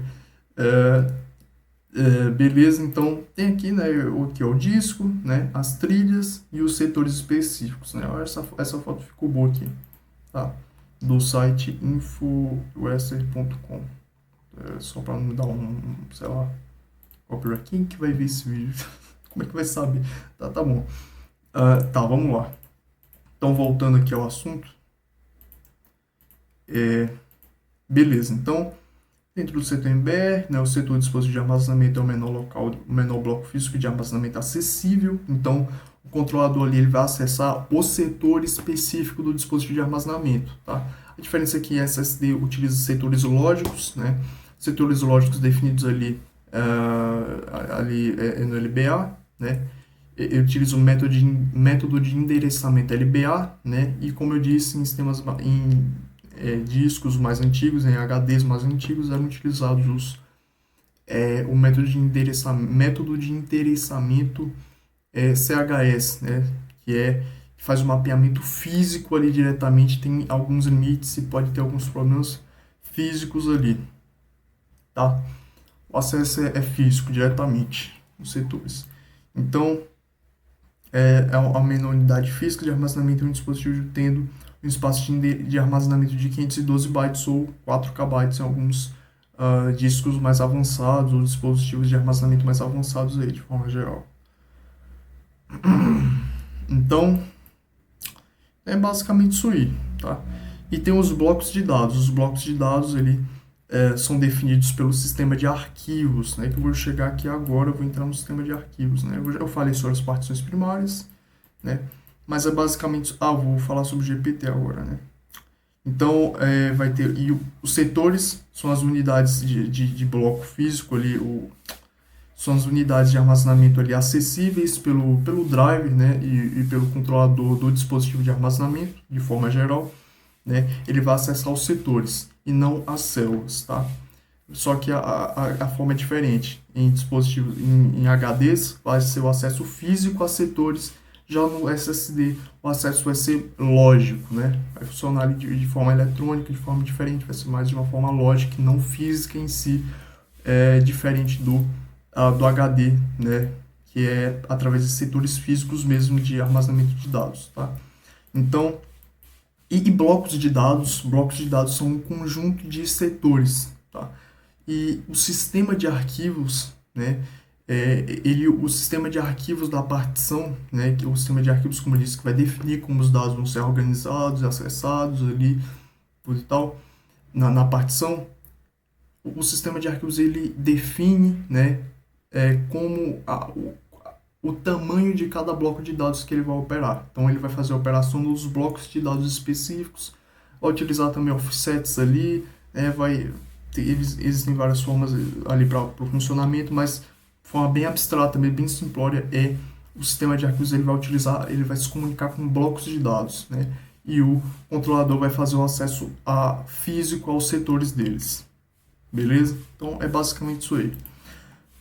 É, beleza, então tem aqui, né, o que é o disco, né, as trilhas e os setores específicos, né? Olha, essa foto ficou boa aqui, tá? Do site infowrestler.com. Só para não dar sei lá, copyright. Quem que vai ver esse vídeo? Como é que vai saber? Tá bom. Tá, vamos lá. Então, voltando aqui ao assunto. Beleza, então, dentro do setor MBR, né, o setor de dispositivo de armazenamento é o menor local, o menor bloco físico de armazenamento acessível. Então, o controlador ali ele vai acessar o setor específico do dispositivo de armazenamento, tá? A diferença aqui é que a SSD utiliza setores lógicos, né? Setores lógicos definidos ali, no LBA, né? Eu utilizo o método de endereçamento LBA, né? E como eu disse, em sistemas discos mais antigos, em HDs mais antigos, eram utilizados o método de endereçamento CHS, né? Que faz o mapeamento físico ali diretamente, tem alguns limites e pode ter alguns problemas físicos ali, tá? O acesso é físico diretamente nos setores. Então, a menor unidade física de armazenamento em um dispositivo tendo um espaço de armazenamento de 512 bytes ou 4 KB em alguns discos mais avançados ou dispositivos de armazenamento mais avançados aí, de forma geral. Então, é basicamente isso aí, tá? E tem os blocos de dados. Os blocos de dados, são definidos pelo sistema de arquivos, né? Que eu vou chegar aqui agora, eu vou entrar no sistema de arquivos, né? Eu falei sobre as partições primárias, né? Mas é basicamente... vou falar sobre o GPT agora, né? Então, vai ter... E os setores são as unidades de bloco físico ali, são as unidades de armazenamento ali acessíveis pelo driver, né? E pelo controlador do dispositivo de armazenamento, de forma geral, né? Ele vai acessar os setores e não as células, tá? Só que a forma é diferente. Em dispositivos, em HDs, vai ser o acesso físico a setores. Já no SSD, o acesso vai ser lógico, né? Vai funcionar ali de forma eletrônica, de forma diferente, vai ser mais de uma forma lógica e não física em si, diferente do HD, né? Que é através de setores físicos mesmo de armazenamento de dados, tá? Então, e blocos de dados são um conjunto de setores, tá? E o sistema de arquivos, né? O sistema de arquivos da partição, né, que é o sistema de arquivos, como eu disse, que vai definir como os dados vão ser organizados, acessados ali, tudo e tal, na partição, o sistema de arquivos ele define, né, como o tamanho de cada bloco de dados que ele vai operar. Então ele vai fazer a operação nos blocos de dados específicos, vai utilizar também offsets ali, existem várias formas ali para o funcionamento, mas de forma bem abstrata, bem simplória, o sistema de arquivos ele vai se comunicar com blocos de dados, né? E o controlador vai fazer o acesso físico aos setores deles. Beleza? Então é basicamente isso aí.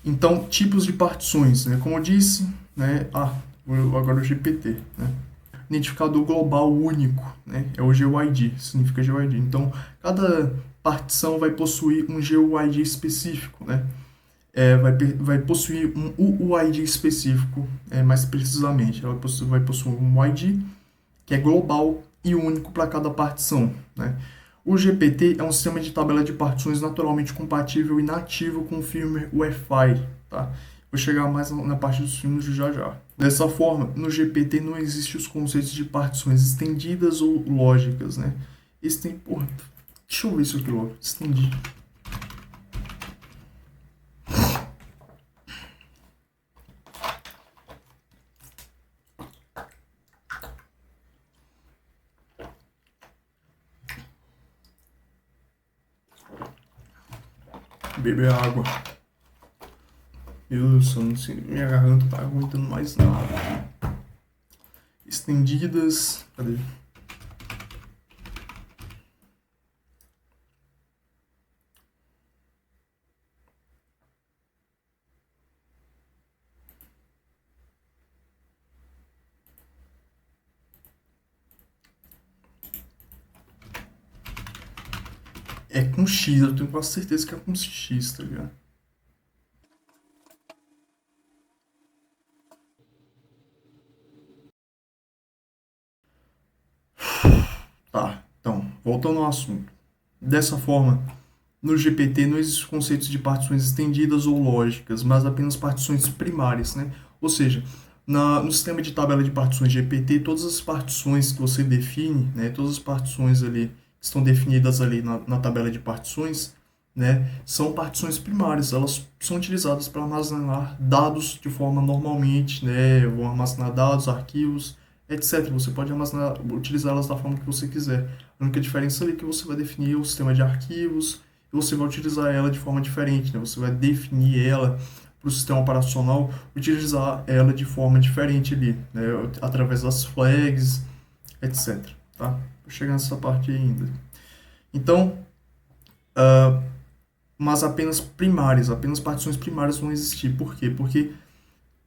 Então, tipos de partições, né? Como eu disse, né? Agora o GPT, né? Identificador global único, né? É o GUID, significa GUID. Então, cada partição vai possuir um GUID específico, né? Vai possuir um UUID específico, mais precisamente. Ela vai possuir um UID que é global e único para cada partição, né? O GPT é um sistema de tabela de partições naturalmente compatível e nativo com o firmware UEFI, tá? Vou chegar mais na parte dos firmwares já. Dessa forma, no GPT não existem os conceitos de partições estendidas ou lógicas, né? Deixa eu ver isso aqui logo. Estendi. beber água. Meu Deus, eu não sei, minha garganta tá aguentando mais nada. Estendidas. Cadê? É com X, eu tenho quase certeza que é com X, tá ligado? Tá, então, voltando ao assunto. Dessa forma, no GPT não existem conceitos de partições estendidas ou lógicas, mas apenas partições primárias, né? Ou seja, no sistema de tabela de partições GPT, todas as partições que você define, né, todas as partições ali que estão definidas ali na tabela de partições, né, são partições primárias. Elas são utilizadas para armazenar dados de forma normalmente, né, vão armazenar dados, arquivos, etc. Você pode armazenar, utilizá-las da forma que você quiser. A única diferença ali é que você vai definir o sistema de arquivos e você vai utilizar ela de forma diferente, né? Você vai definir ela para o sistema operacional, utilizar ela de forma diferente ali, né? Através das flags, etc. Tá? Vou chegar nessa parte ainda. Então, mas apenas primárias, apenas partições primárias vão existir. Por quê? Porque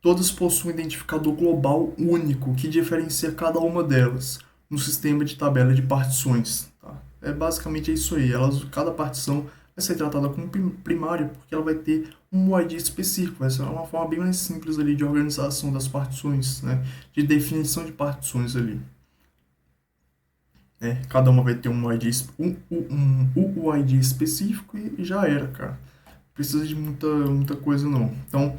todas possuem um identificador global único que diferencia cada uma delas no sistema de tabela de partições. Tá? É basicamente isso aí. Cada partição vai ser tratada como primária porque ela vai ter um ID específico. Vai ser uma forma bem mais simples ali de organização das partições, né? De definição de partições ali. Né? Cada uma vai ter um ID, um UID específico e já era, cara. Não precisa de muita coisa não. Então,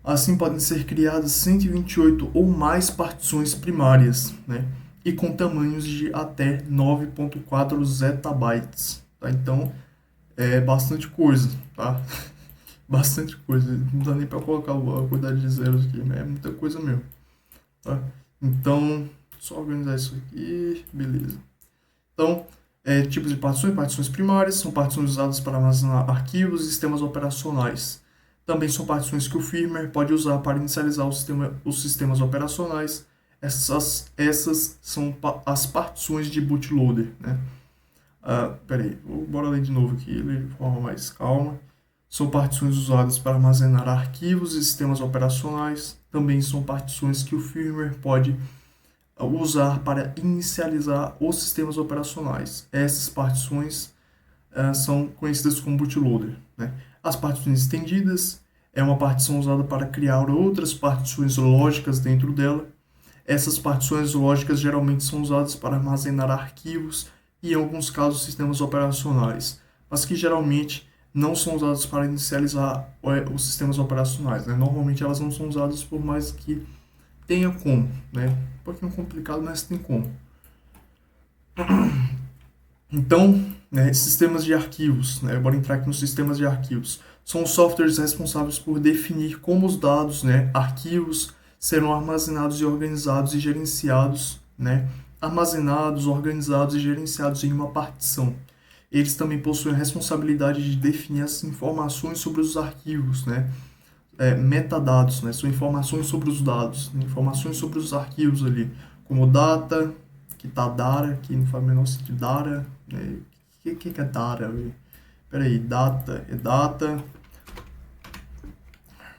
assim podem ser criadas 128 ou mais partições primárias, né? E com tamanhos de até 9.4 zettabytes, tá? Então, é bastante coisa, tá? Bastante coisa. Não dá nem para colocar a quantidade de zeros aqui, né? É muita coisa mesmo, tá? Então, só organizar isso aqui, beleza. Então, tipos de partições, partições primárias, são partições usadas para armazenar arquivos e sistemas operacionais. Também são partições que o firmware pode usar para inicializar os sistemas operacionais. Essas são as partições de bootloader, né? Peraí, bora ler de novo aqui, ler de forma mais calma. São partições usadas para armazenar arquivos e sistemas operacionais. Também são partições que o firmware pode usar para inicializar os sistemas operacionais. Essas partições são conhecidas como bootloader, né? As partições estendidas é uma partição usada para criar outras partições lógicas dentro dela. Essas partições lógicas geralmente são usadas para armazenar arquivos e, em alguns casos, sistemas operacionais, mas que geralmente não são usadas para inicializar os sistemas operacionais, né? Normalmente elas não são usadas por mais que tenha como, né? Um pouquinho complicado, mas tem como. Então, né, sistemas de arquivos, né? Bora entrar aqui nos sistemas de arquivos. São os softwares responsáveis por definir como os dados, né, arquivos, serão armazenados e organizados e gerenciados, né? Armazenados, organizados e gerenciados em uma partição. Eles também possuem a responsabilidade de definir as informações sobre os arquivos, né? Metadados, né? São informações sobre os dados, né? Informações sobre os arquivos ali, como data, que tá data, que não faz o menor sentido, data, né? Que é data, velho? Peraí, data é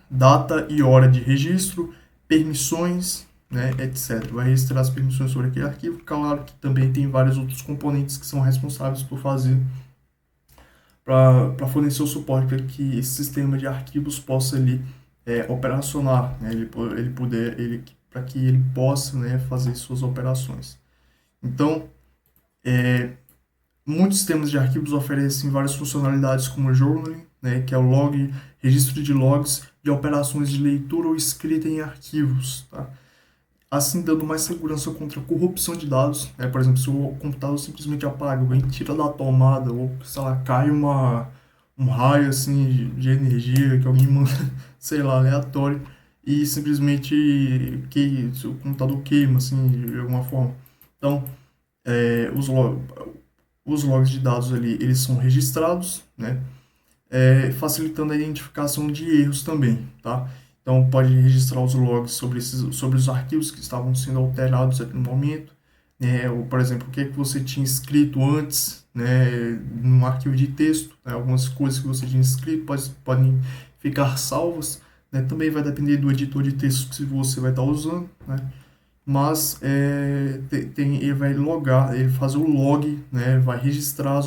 data e hora de registro, permissões, né, etc. Vai registrar as permissões sobre aquele arquivo. Claro que também tem vários outros componentes que são responsáveis por fazer para fornecer o suporte para que esse sistema de arquivos possa ali operacionar, né, para que ele possa, né, fazer suas operações. Então, muitos sistemas de arquivos oferecem várias funcionalidades como journaling, né, que é o log, registro de logs de operações de leitura ou escrita em arquivos, tá? Assim dando mais segurança contra a corrupção de dados, né? Por exemplo, se o computador simplesmente apaga, alguém tira da tomada, ou sei lá, cai um raio assim de energia que alguém manda, sei lá, aleatório, e simplesmente o computador queima assim de alguma forma. Então, é, os, lo- os logs de dados ali, eles são registrados, né? facilitando a identificação de erros também, tá? Então, pode registrar os logs sobre os arquivos que estavam sendo alterados ali no momento, né? Ou, por exemplo, o que é que você tinha escrito antes, né? Num arquivo de texto, né? Algumas coisas que você tinha escrito podem ficar salvas, né? Também vai depender do editor de texto que você vai estar usando, né? Mas ele vai logar, ele faz o log, né? Vai registrar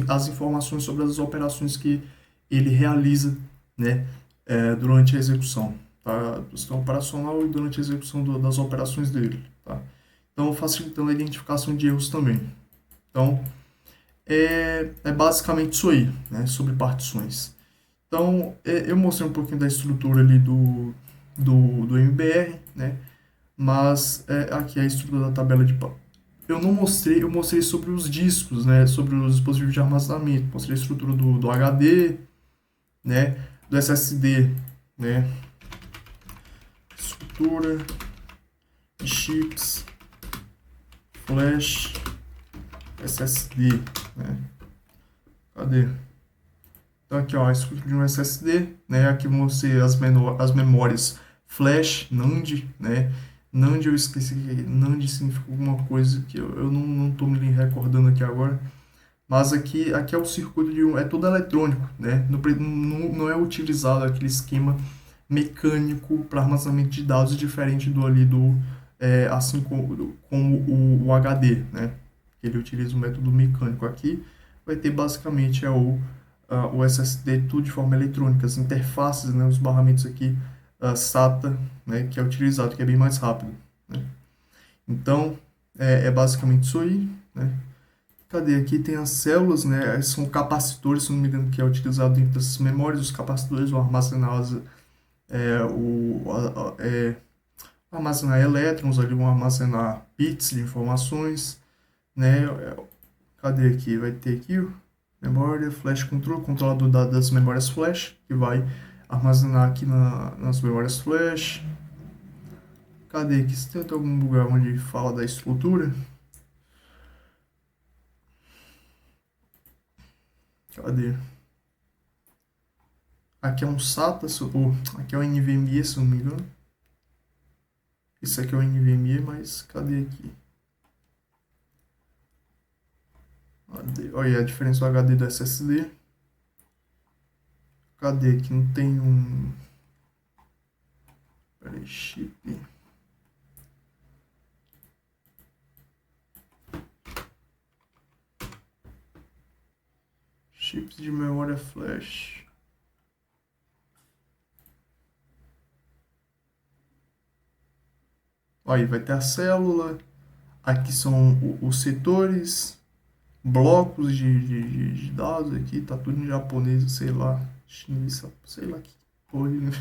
as informações sobre as operações que ele realiza, né? Durante a execução, tá? Do sistema operacional e durante a execução das operações dele, tá? Então, facilitando a identificação de erros também. Então, é basicamente isso aí, né? Sobre partições. Então, eu mostrei um pouquinho da estrutura ali do MBR, né? Mas aqui é a estrutura da tabela de eu não mostrei, eu mostrei sobre os discos, né, sobre os dispositivos de armazenamento, mostrei a estrutura do HD, né, do SSD, né, estrutura, chips, flash, SSD, né, cadê? Então aqui, ó, a estrutura de um SSD, né, aqui eu mostrei as memórias flash, NAND, né, NAND eu esqueci que NAND significa alguma coisa que eu não tô me recordando aqui agora. Mas aqui é o circuito é todo eletrônico, né? Não é utilizado aquele esquema mecânico para armazenamento de dados diferente do ali assim como o HD, né? Ele utiliza o método mecânico. Aqui vai ter basicamente o SSD tudo de forma eletrônica, as interfaces, né? Os barramentos aqui SATA, né? Que é utilizado, que é bem mais rápido, né? Então, é basicamente isso aí, né? Cadê? Aqui tem as células, né? São capacitores, se não me engano, que é utilizado dentro dessas memórias. Os capacitores vão armazenar é, o, a- é, armazenar elétrons, ali vão armazenar bits de informações, né? Cadê aqui? Vai ter aqui o memória, flash control, controlador das memórias flash, que vai armazenar aqui nas memórias flash. Cadê aqui? Se tem algum lugar onde fala da estrutura? Cadê? Aqui é um SATA, aqui é um NVMe, se não me engano. Esse aqui é o NVMe, mas cadê aqui? Olha a diferença do HD do SSD. Cadê aqui? Não tem um... Peraí, chip. Chips de memória flash. Aí vai ter a célula. Aqui são os setores, blocos de dados aqui. Tá tudo em japonês, sei lá. Chinês, sei lá que porra. Né?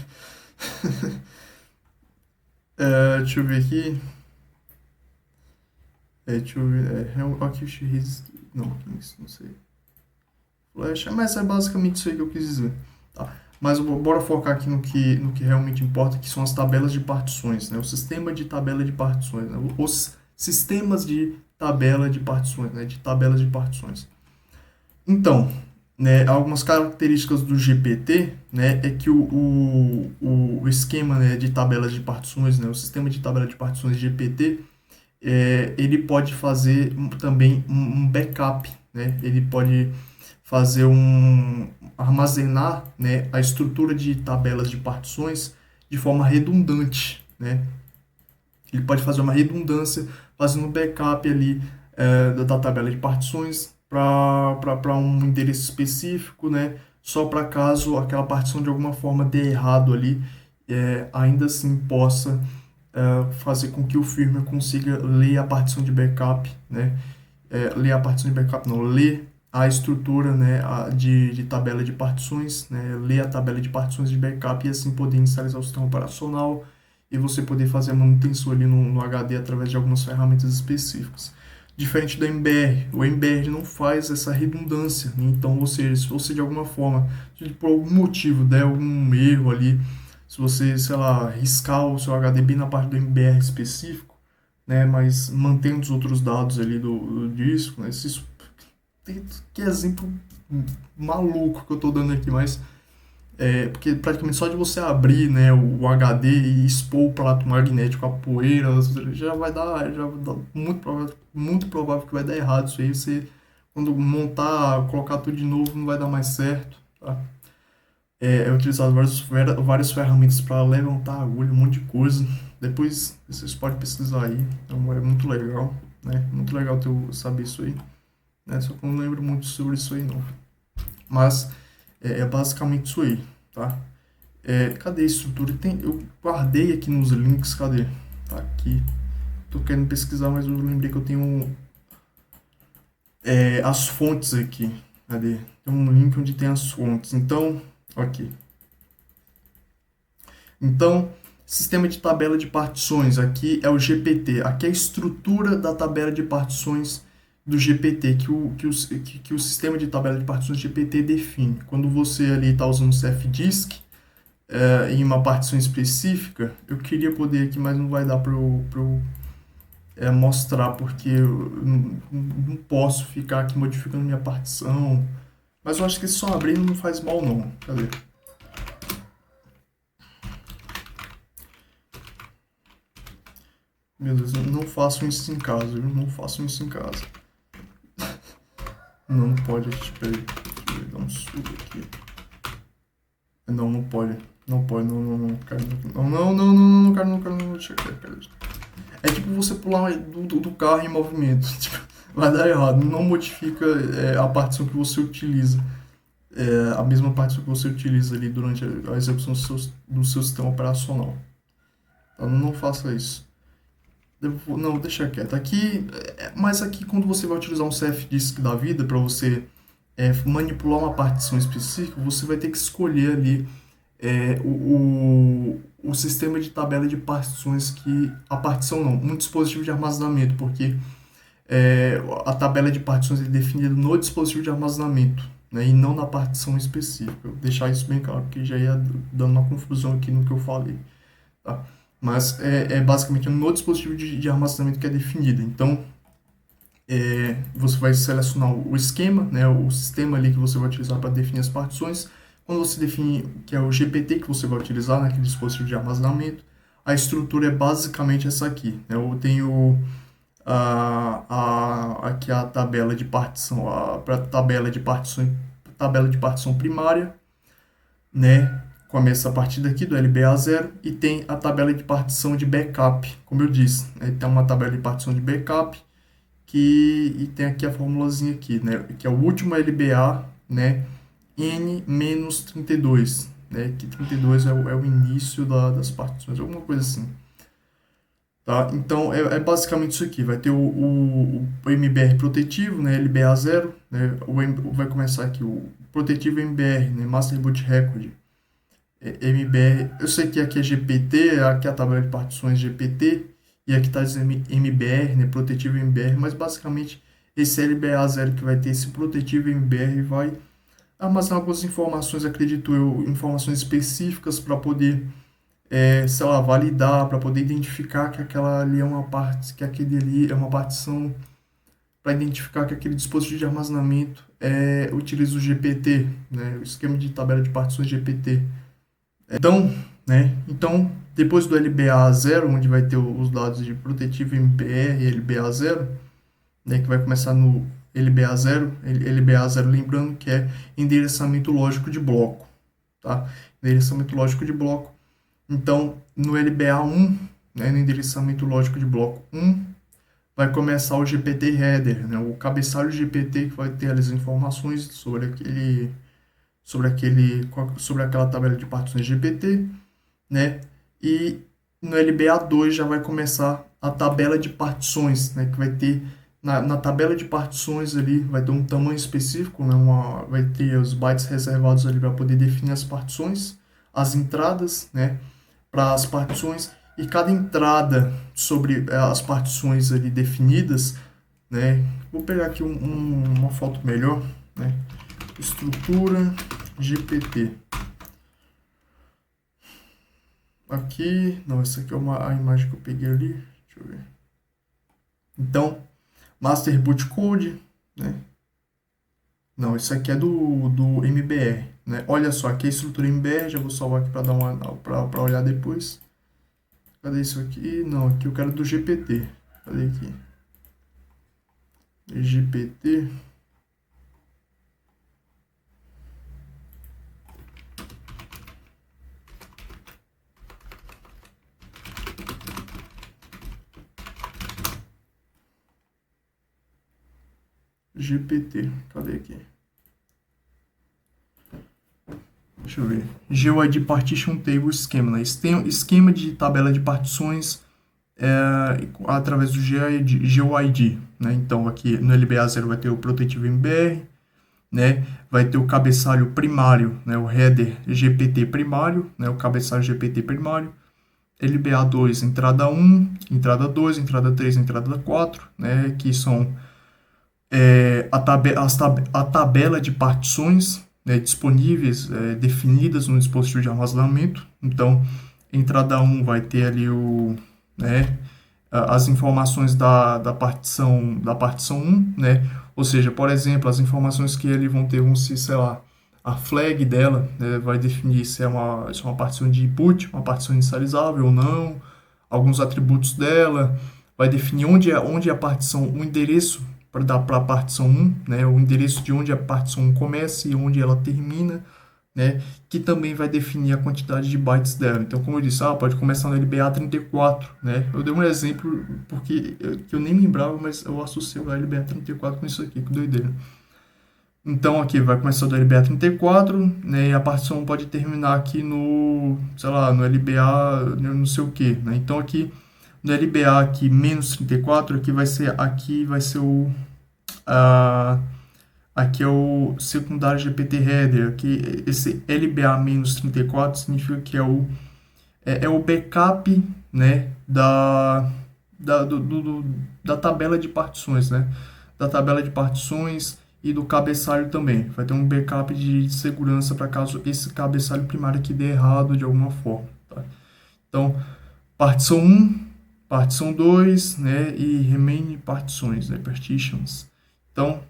Deixa eu ver aqui. Deixa eu ver. Aqui não, isso não sei. Flash, mas é basicamente isso aí que eu quis dizer. Tá? Mas bora focar aqui no que realmente importa, que são as tabelas de partições, né? O sistema de tabela de partições, né? Os sistemas de tabela de partições, né? De tabelas de partições. Então, né, algumas características do GPT, né, é que o esquema, né, de tabelas de partições, né, o sistema de tabela de partições GPT, ele pode fazer também um backup, né? Ele pode fazer armazenar, né, a estrutura de tabelas de partições de forma redundante, né? Ele pode fazer uma redundância fazendo um backup ali da tabela de partições para um endereço específico, né? Só para caso aquela partição de alguma forma dê errado ali, ainda assim possa fazer com que o firmware consiga ler a partição de backup, né? Ler a partição de backup, não, ler a estrutura, né, de tabela de partições, né, ler a tabela de partições de backup e assim poder inicializar o sistema operacional e você poder fazer a manutenção ali no HD através de algumas ferramentas específicas. Diferente do MBR, o MBR não faz essa redundância, né? Então, ou seja, se você de alguma forma, se por algum motivo der algum erro ali, se você, sei lá, riscar o seu HD bem na parte do MBR específico, né, mas mantendo os outros dados ali do disco, né, que exemplo maluco que eu tô dando aqui, mas porque praticamente só de você abrir, né, o HD e expor o prato magnético a poeira, já vai dar muito provável que vai dar errado isso aí. Você, quando montar, colocar tudo de novo, não vai dar mais certo, tá? É utilizado várias ferramentas para levantar agulha, um monte de coisa. Depois vocês podem pesquisar aí, então é muito legal, né? Muito legal eu saber isso aí, né? Só que eu não lembro muito sobre isso aí não. Mas é basicamente isso aí, tá? Cadê a estrutura? Eu guardei aqui nos links, cadê? Tá aqui. Tô querendo pesquisar, mas eu lembrei que eu tenho as fontes aqui. Cadê? Tem um link onde tem as fontes. Então, aqui. Então, sistema de tabela de partições. Aqui é o GPT. Aqui é a estrutura da tabela de partições do GPT, que o sistema de tabela de partições GPT define. Quando você ali está usando o CFDISC, em uma partição específica, eu queria poder aqui, mas não vai dar para eu mostrar, porque eu não posso ficar aqui modificando minha partição. Mas eu acho que só abrindo não faz mal não. Cadê? Meu Deus, não façam isso em casa, viu? Não façam isso em casa. Não, não pode, deixa eu dar um suco aqui. Não, não pode. Não pode, não, cara, não, cara, não, deixa eu, é tipo você pular do carro em movimento. Tipo, vai dar errado. Não modifica a partição que você utiliza. A mesma partição que você utiliza ali durante a execução do seu sistema operacional. Então não faça isso. Não, deixa quieto. Aqui, mas aqui quando você vai utilizar um CFDISC da vida para você manipular uma partição específica, você vai ter que escolher ali o sistema de tabela de partições que... A partição não, um dispositivo de armazenamento, porque a tabela de partições é definida no dispositivo de armazenamento, né, e não na partição específica. Vou deixar isso bem claro, porque já ia dando uma confusão aqui no que eu falei, tá? Mas basicamente no dispositivo de armazenamento que é definido. Então, você vai selecionar o esquema, né, o sistema ali que você vai utilizar para definir as partições. Quando você define que é o GPT que você vai utilizar naquele dispositivo de armazenamento, a estrutura é basicamente essa aqui, né? Eu tenho aqui a tabela de partição, tabela de partição primária, né? Começa a partir daqui do LBA0 e tem a tabela de partição de backup, como eu disse, né? Tem uma tabela de partição de backup e tem aqui a formulazinha aqui, né? Que é o último LBA, né? N-32, né? Que 32 é o início das partições, alguma coisa assim. Tá? Então, basicamente isso aqui. Vai ter o MBR protetivo, né? LBA0, né? Vai começar aqui o protetivo MBR, né? Master Boot Record. MBR, eu sei que aqui é GPT, aqui é a tabela de partições GPT, e aqui está dizendo MBR, né? Protetivo MBR, mas basicamente esse LBA0 que vai ter esse protetivo MBR vai armazenar algumas informações, acredito eu, informações específicas para poder sei lá, validar, para poder identificar que aquela ali é uma parte, que aquele ali é uma partição, para identificar que aquele dispositivo de armazenamento utiliza o GPT, né, o esquema de tabela de partições GPT. Então, né, depois do LBA0, onde vai ter os dados de protetivo MBR e LBA0, né, que vai começar no LBA0, lembrando que é endereçamento lógico de bloco, tá? Endereçamento lógico de bloco. Então, no LBA1, né, no endereçamento lógico de bloco 1, vai começar o GPT header, né, o cabeçalho GPT que vai ter as informações sobre aquela tabela de partições GPT, né? E no LBA2 já vai começar a tabela de partições, né, que vai ter na tabela de partições ali vai ter um tamanho específico, né, vai ter os bytes reservados ali para poder definir as partições, as entradas, né, para as partições, e cada entrada sobre as partições ali definidas, né? Vou pegar aqui uma foto melhor, né? Estrutura GPT. Aqui, não, essa aqui é a imagem que eu peguei ali, deixa eu ver. Então, Master Boot Code, né? Não, isso aqui é do MBR, né? Olha só, aqui é a estrutura MBR, já vou salvar aqui para dar uma para olhar depois. Cadê isso aqui? Não, aqui eu quero do GPT. Cadê aqui? GPT. GPT. Cadê aqui? Deixa eu ver. GUID Partition Table Schema, né? Esquema de tabela de partições através do GUID, né? Então aqui no LBA0 vai ter o protetivo MBR, né? Vai ter o cabeçalho primário, né? O header GPT primário, né? O cabeçalho GPT primário. LBA2, entrada 1, entrada 2, entrada 3, entrada 4, né? Que são a tabela de partições, né, disponíveis, definidas no dispositivo de armazenamento. Então, entrada 1 vai ter ali né, as informações da partição 1, né? Ou seja, por exemplo, as informações que eles vão ter, vão ser, sei lá, a flag dela, né, vai definir se é uma partição de input, uma partição inicializável ou não, alguns atributos dela, vai definir onde é a partição, o endereço para dar para a partição 1, né, o endereço de onde a partição 1 começa e onde ela termina, né, que também vai definir a quantidade de bytes dela. Então, como eu disse, pode começar no LBA34, né? Eu dei um exemplo porque que eu nem lembrava, mas eu associei o LBA34 com isso aqui, que doideira. Então, aqui vai começar do LBA34, né, e a partição pode terminar aqui no, sei lá, no LBA não sei o que, né? Então, aqui no LBA aqui menos 34, aqui vai ser aqui é o secundário GPT header. Aqui esse LBA menos 34 significa que é o backup, né, da tabela de partições, né? Da tabela de partições e do cabeçalho também. Vai ter um backup de segurança para caso esse cabeçalho primário aqui dê errado de alguma forma, tá? Então, partição 1, partição 2, né, e remaining partições, né, partitions. Então,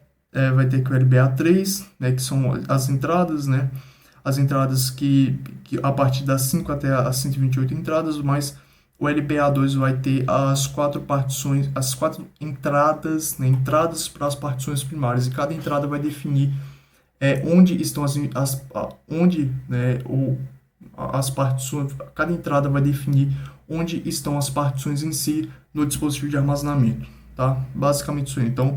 vai ter que o LBA3, né, que são as entradas, né, as entradas que a partir das 5 até as 128 entradas, mas o LBA2 vai ter as 4 partições, as 4 entradas, né, entradas para as partições primárias, e cada entrada vai definir onde estão onde, né, as partições, cada entrada vai definir onde estão as partições em si no dispositivo de armazenamento, tá? Basicamente isso aí. Então,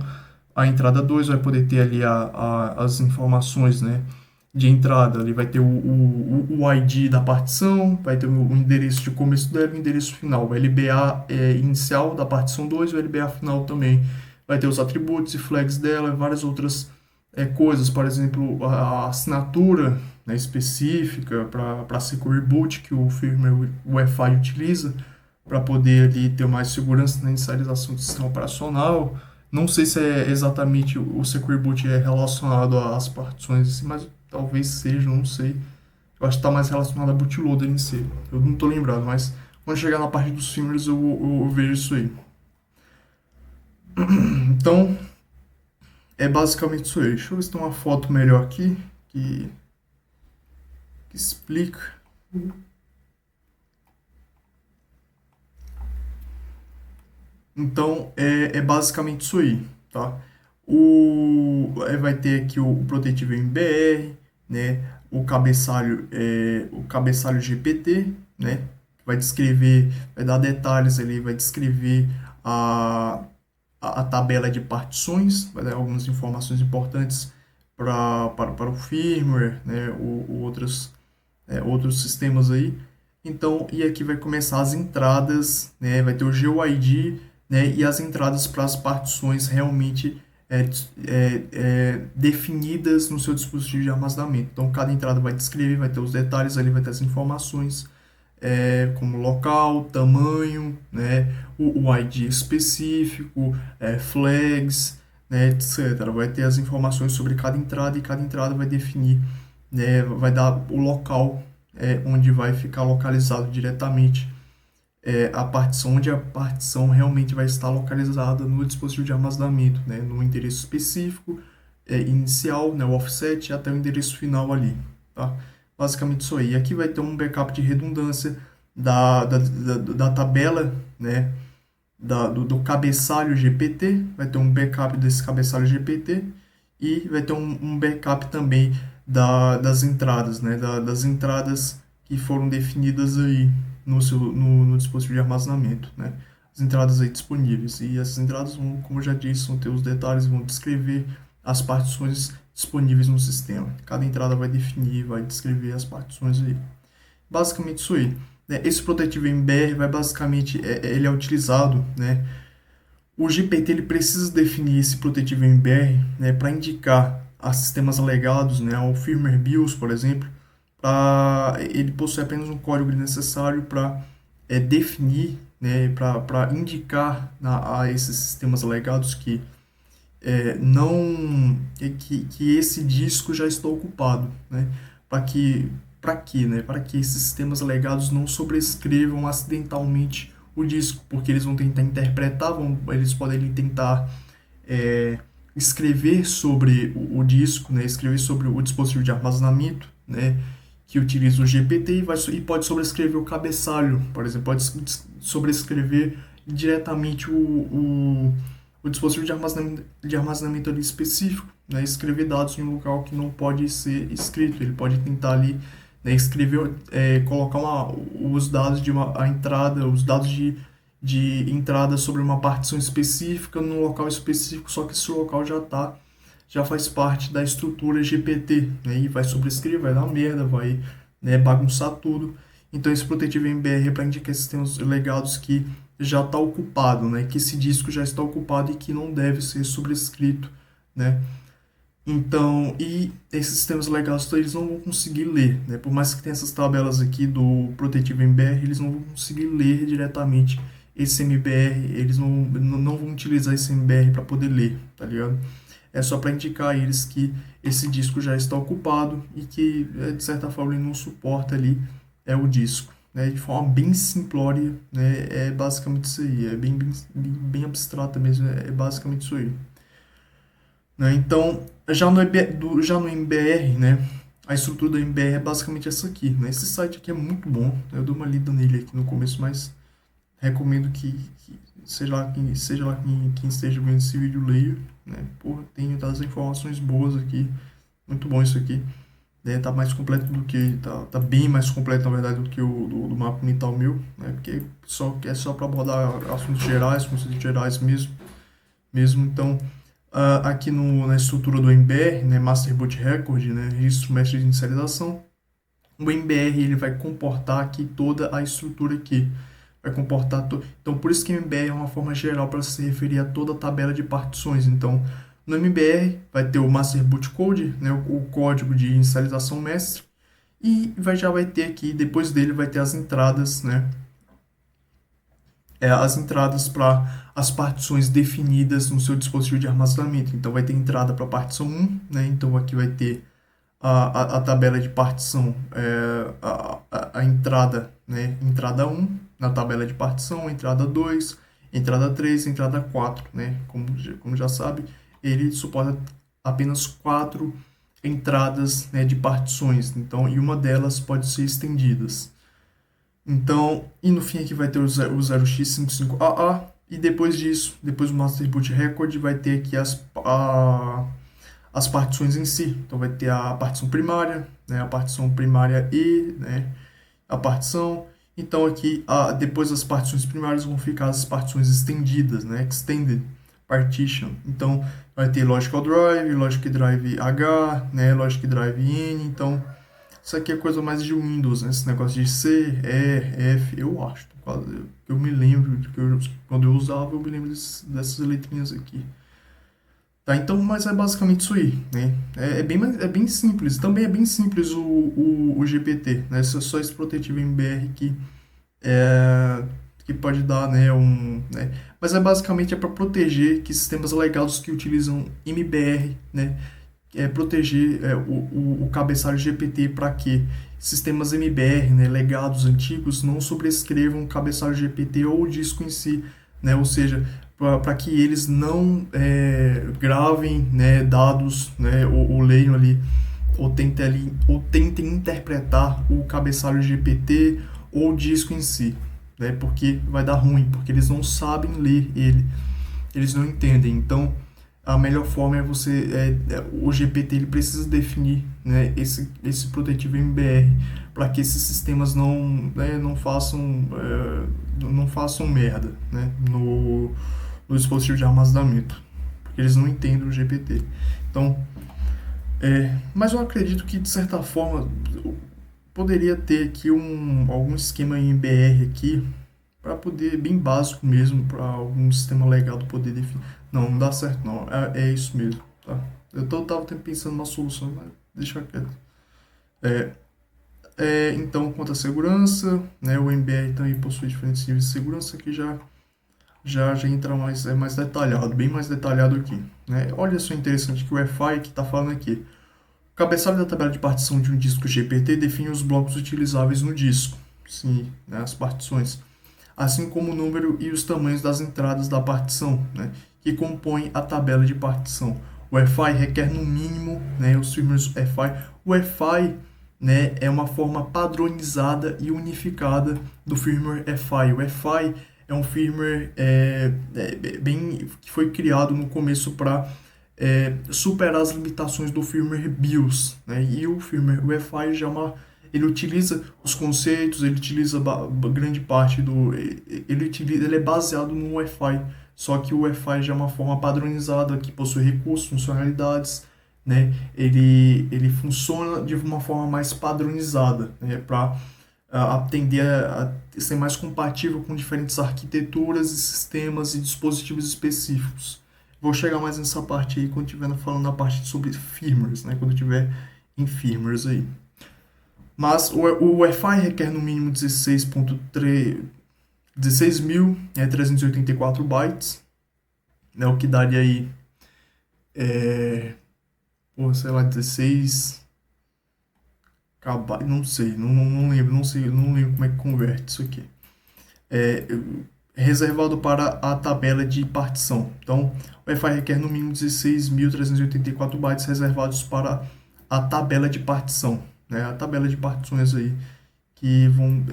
a entrada 2 vai poder ter ali as informações, né, de entrada. Ali vai ter o ID da partição, vai ter o endereço de começo dela e o endereço final. O LBA inicial da partição 2 e o LBA final também. Vai ter os atributos e flags dela e várias outras coisas. Por exemplo, a assinatura, né, específica para secure boot que o firmware UEFI utiliza para poder ali ter mais segurança na inicialização do sistema operacional. Não sei se é exatamente o Secure Boot relacionado às partições, mas talvez seja, não sei. Eu acho que está mais relacionado a bootloader em si. Eu não estou lembrado, mas quando chegar na parte dos firmwares eu vejo isso aí. Então, é basicamente isso aí. Deixa eu ver se tem uma foto melhor aqui que explica. Então, é basicamente isso aí, tá? Vai ter aqui o protetivo MBR, né? O cabeçalho GPT, né? Vai descrever, vai dar detalhes ali, vai descrever a tabela de partições, vai dar algumas informações importantes para o firmware, né? Outros sistemas aí. Então, e aqui vai começar as entradas, né? Vai ter o GUID, né, e as entradas para as partições realmente definidas no seu dispositivo de armazenamento. Então, cada entrada vai descrever, vai ter os detalhes ali, vai ter as informações, como local, tamanho, né, o ID específico, flags, né, etc. Vai ter as informações sobre cada entrada e cada entrada vai definir, né, vai dar o local onde vai ficar localizado diretamente a partição, onde a partição realmente vai estar localizada no dispositivo de armazenamento, né, no endereço específico, inicial, né, o offset, até o endereço final ali, tá? Basicamente isso aí. Aqui vai ter um backup de redundância da tabela, né, do cabeçalho GPT, vai ter um backup desse cabeçalho GPT e vai ter um backup também das entradas, né, das entradas que foram definidas aí no dispositivo de armazenamento, né, as entradas aí disponíveis. E essas entradas vão, como eu já disse, vão ter os detalhes, vão descrever as partições disponíveis no sistema. Cada entrada vai definir, vai descrever as partições aí. Basicamente isso aí. Né? Esse protetivo MBR vai basicamente, ele é utilizado, né? O GPT ele precisa definir esse protetivo MBR, né, para indicar a sistemas legados, né, ao firmware BIOS, por exemplo, ele possui apenas um código necessário para definir, né, para indicar a esses sistemas legados que não que esse disco já está ocupado, né? Para que, né? Para que esses sistemas legados não sobrescrevam acidentalmente o disco, porque eles vão tentar interpretar, eles podem tentar escrever sobre o disco, né? Escrever sobre o dispositivo de armazenamento, né? Que utiliza o GPT e pode sobrescrever o cabeçalho, por exemplo, pode sobrescrever diretamente o dispositivo de armazenamento ali específico, né, escrever dados em um local que não pode ser escrito. Ele pode tentar ali, né, escrever, colocar os dados a entrada, os dados de entrada sobre uma partição específica num local específico, só que esse local já faz parte da estrutura GPT, né, e vai sobrescrever, vai dar merda, vai, né, bagunçar tudo. Então esse protetivo MBR é para indicar sistemas legados que já está ocupado, né? Que esse disco já está ocupado e que não deve ser sobrescrito, né? Então, e esses sistemas legados eles não vão conseguir ler, né? Por mais que tenha essas tabelas aqui do protetivo MBR, eles não vão conseguir ler diretamente esse MBR, eles não vão utilizar esse MBR para poder ler, tá ligado? É só para indicar a eles que esse disco já está ocupado e que, de certa forma, ele não suporta ali o disco. Né, de forma bem simplória, né, é basicamente isso aí, é bem abstrata mesmo, é basicamente isso aí. Né, então, já no MBR, né, a estrutura do MBR é basicamente essa aqui. Né, esse site aqui é muito bom, né, eu dou uma lida nele aqui no começo, mas recomendo que seja lá quem esteja vendo esse vídeo leia. Né, porra, tem das informações boas aqui, muito bom isso aqui. Tá mais completo do que tá bem mais completo, na verdade, do que o do mapa mental meu, né? Porque é só para abordar assuntos gerais, conceitos gerais mesmo. Então, aqui na estrutura do MBR, né, Master Boot Record, né, registro mestre de inicialização, o MBR ele vai comportar aqui toda a estrutura aqui, vai comportar então por isso que o MBR é uma forma geral para se referir a toda a tabela de partições. Então no MBR vai ter o Master Boot Code, né, o código de inicialização mestre, e já vai ter aqui, depois dele vai ter as entradas, né, as entradas para as partições definidas no seu dispositivo de armazenamento. Então vai ter entrada para a partição 1, né, então aqui vai ter a tabela de partição, a entrada, né, entrada 1 na tabela de partição, entrada 2, entrada 3, entrada 4, né, como já sabe, ele suporta apenas 4 entradas, né, de partições, então, e uma delas pode ser estendidas. Então, e no fim aqui vai ter o 0x55AA, e depois disso, depois do Master Boot Record, vai ter aqui as partições em si. Então vai ter a partição primária, né, a partição primária E, né, a partição. Então aqui, depois das partições primárias vão ficar as partições estendidas, né, Extended Partition. Então vai ter Logical Drive, Logic Drive H, né, Logic Drive N. Então isso aqui é coisa mais de Windows, né, esse negócio de C, E, F, eu acho. Eu me lembro, quando eu usava, eu me lembro dessas letrinhas aqui. Tá, então, mas é basicamente isso aí, né? É bem simples. Também é bem simples o GPT, né? Só esse protetivo MBR que pode dar, né, né? Mas basicamente para proteger que sistemas legados que utilizam MBR, né? Proteger o cabeçalho GPT para que sistemas MBR, né, legados antigos não sobrescrevam o cabeçalho GPT ou o disco em si, né? Ou seja, para que eles não gravem, né, dados, né, ou leiam ali, ou tentem interpretar o cabeçalho GPT ou o disco em si, né, porque vai dar ruim, porque eles não sabem ler ele, eles não entendem. Então, a melhor forma é o GPT ele precisa definir, né, esse protetivo MBR para que esses sistemas não façam merda, né, no dispositivo de armazenamento, porque eles não entendem o GPT. Então, mas eu acredito que de certa forma poderia ter aqui algum esquema em MBR aqui para poder, bem básico mesmo, para algum sistema legado poder definir. Não dá certo não, é isso mesmo, tá? Tava pensando numa solução, mas deixa quieto. Então, quanto à segurança, né, o MBR também possui diferentes níveis de segurança que já entra mais detalhado, bem mais detalhado aqui, né? Olha só interessante que o Wi-Fi que está falando aqui. O cabeçalho da tabela de partição de um disco GPT define os blocos utilizáveis no disco, sim, né, as partições, assim como o número e os tamanhos das entradas da partição, né, que compõem a tabela de partição. O Wi-Fi requer no mínimo, né, os firmwares Wi-Fi. O Wi-Fi, né, é uma forma padronizada e unificada do firmware Wi-Fi. O Wi-Fi é um firmware que foi criado no começo para superar as limitações do firmware BIOS, né? E o firmware Wi-Fi ele utiliza os conceitos, ele utiliza grande parte ele é baseado no Wi-Fi, só que o Wi-Fi já é uma forma padronizada que possui recursos, funcionalidades, né? Ele funciona de uma forma mais padronizada, né? Para atender a ser mais compatível com diferentes arquiteturas e sistemas e dispositivos específicos. Vou chegar mais nessa parte aí quando estiver falando na parte sobre firmwares, né? Quando tiver em firmwares aí. Mas o Wi-Fi requer no mínimo 16.384 bytes, né? O que daria aí, sei lá, 16 KB, não sei, não lembro, não lembro como é que converte isso aqui. Reservado para a tabela de partição. Então, o Wi-Fi requer no mínimo 16.384 bytes reservados para a tabela de partição, né? A tabela de partições aí que vão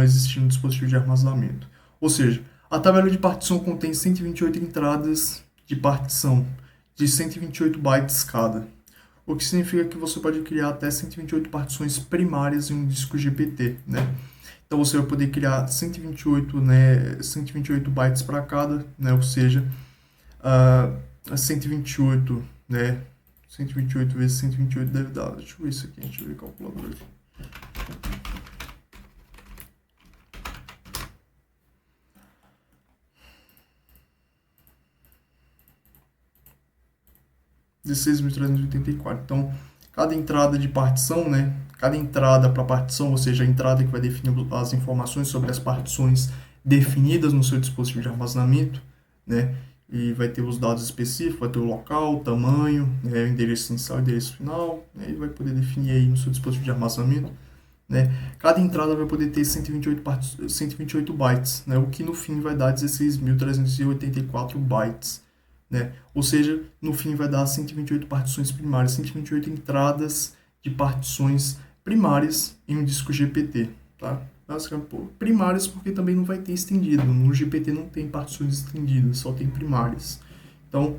existir no dispositivo de armazenamento. Ou seja, a tabela de partição contém 128 entradas de partição de 128 bytes cada, o que significa que você pode criar até 128 partições primárias em um disco GPT, né? Então você vai poder criar 128, né, 128 bytes para cada, né? Ou seja, 128, né? 128 vezes 128 deve dar. Deixa eu ver isso aqui, deixa eu ver a calculadora aqui. (16.384). Então, cada entrada de partição, né? Cada entrada para partição, ou seja, a entrada que vai definir as informações sobre as partições definidas no seu dispositivo de armazenamento, né? E vai ter os dados específicos, vai ter o local, o tamanho, né? O endereço inicial, o endereço final, né? E vai poder definir aí no seu dispositivo de armazenamento, né? Cada entrada vai poder ter 128 bytes, né? O que no fim vai dar 16.384 bytes. Né? Ou seja, no fim vai dar 128 partições primárias, 128 entradas de partições primárias em um disco GPT, tá? Primárias porque também não vai ter estendido, no GPT não tem partições estendidas, só tem primárias. Então,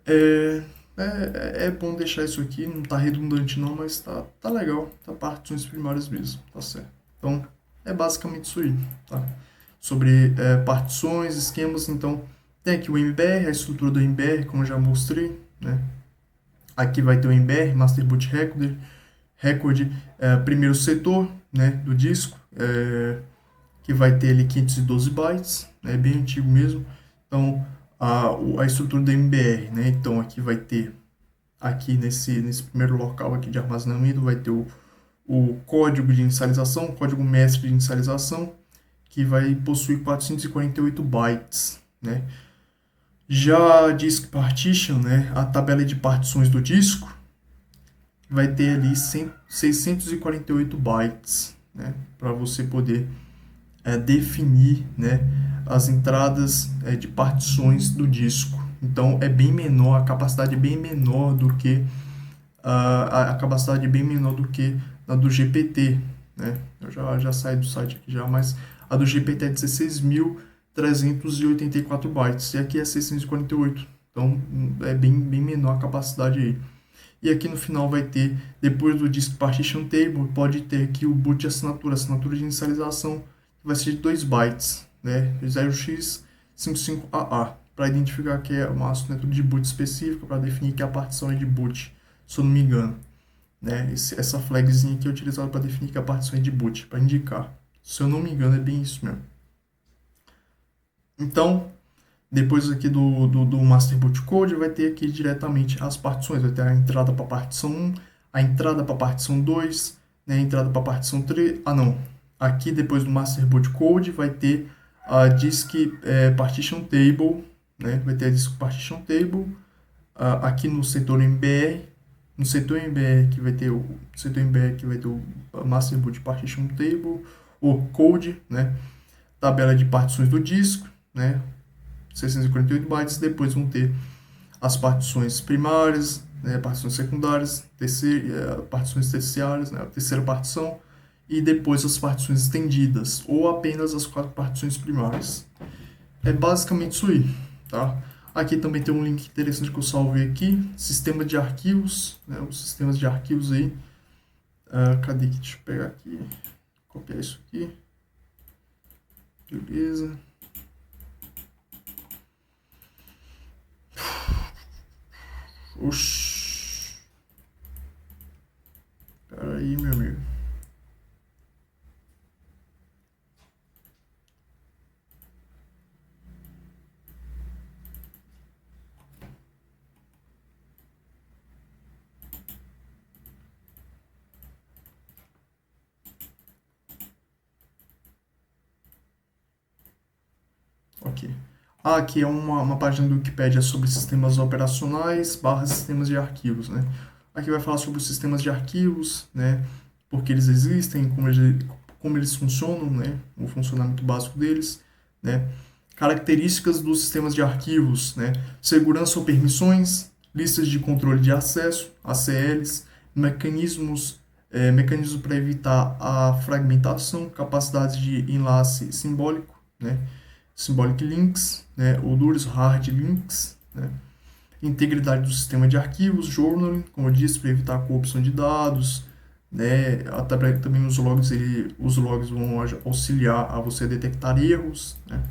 é bom deixar isso aqui, não tá redundante não, mas tá legal, tá partições primárias mesmo, tá certo. Então, é basicamente isso aí, tá? Sobre partições, esquemas, então... Tem aqui o MBR, a estrutura do MBR, como eu já mostrei, né? Aqui vai ter o MBR, Master Boot Record, primeiro setor, né, do disco, que vai ter ali 512 bytes, né, bem antigo mesmo. Então, a estrutura do MBR, né? Então, aqui vai ter, aqui nesse primeiro local aqui de armazenamento, vai ter o código de inicialização, o código mestre de inicialização, que vai possuir 448 bytes, né? Já Disk Partition, né, a tabela de partições do disco, vai ter ali 648 bytes, né, para você poder definir, né, as entradas de partições do disco. Então é bem menor, a capacidade é bem menor do que a capacidade é bem menor do que a do GPT, né? Eu já saí do site aqui já, mas a do GPT é 16.384 bytes e aqui é 648. Então é bem menor a capacidade aí. E aqui no final vai ter, depois do Disk Partition Table, pode ter aqui o boot assinatura de inicialização, que vai ser de 2 bytes, né? 0x55AA, para identificar que é uma assinatura de boot específica, para definir que a partição é de boot, se eu não me engano. Né? Essa flagzinha aqui é utilizada para definir que a partição é de boot, para indicar. Se eu não me engano, é bem isso mesmo. Então, depois aqui do Master Boot Code, vai ter aqui diretamente as partições. Vai ter a entrada para a partição 1, a entrada para a partição 2, né, a entrada para a partição 3. Ah, não. Aqui, depois do Master Boot Code, vai ter a Disk Partition Table. Né, vai ter a Disk Partition Table. Aqui no setor MBR. No setor MBR, que vai ter o Master Boot Partition Table, o Code, né, tabela de partições do disco, né, 648 bytes, depois vão ter as partições primárias, né, partições secundárias, partições terciárias, né, a terceira partição, e depois as partições estendidas, ou apenas as 4 partições primárias. É basicamente isso aí, tá? Aqui também tem um link interessante que eu salvei aqui, sistema de arquivos, né, os sistemas de arquivos aí. Cadê que? Deixa eu pegar aqui, copiar isso aqui. Beleza. Oxi. Pera aí, meu amigo. Ok. Aqui é uma página do Wikipedia sobre sistemas operacionais / sistemas de arquivos, né? Aqui vai falar sobre os sistemas de arquivos, né? Porque eles existem, como eles funcionam, né? O funcionamento básico deles, né? Características dos sistemas de arquivos, né? Segurança ou permissões, listas de controle de acesso, ACLs, mecanismos para evitar a fragmentação, capacidade de enlace simbólico, né? Symbolic links, né? Odors hard links, né? Integridade do sistema de arquivos, journaling, como eu disse, para evitar a corrupção de dados, né? Também os logs vão auxiliar a você detectar erros, né?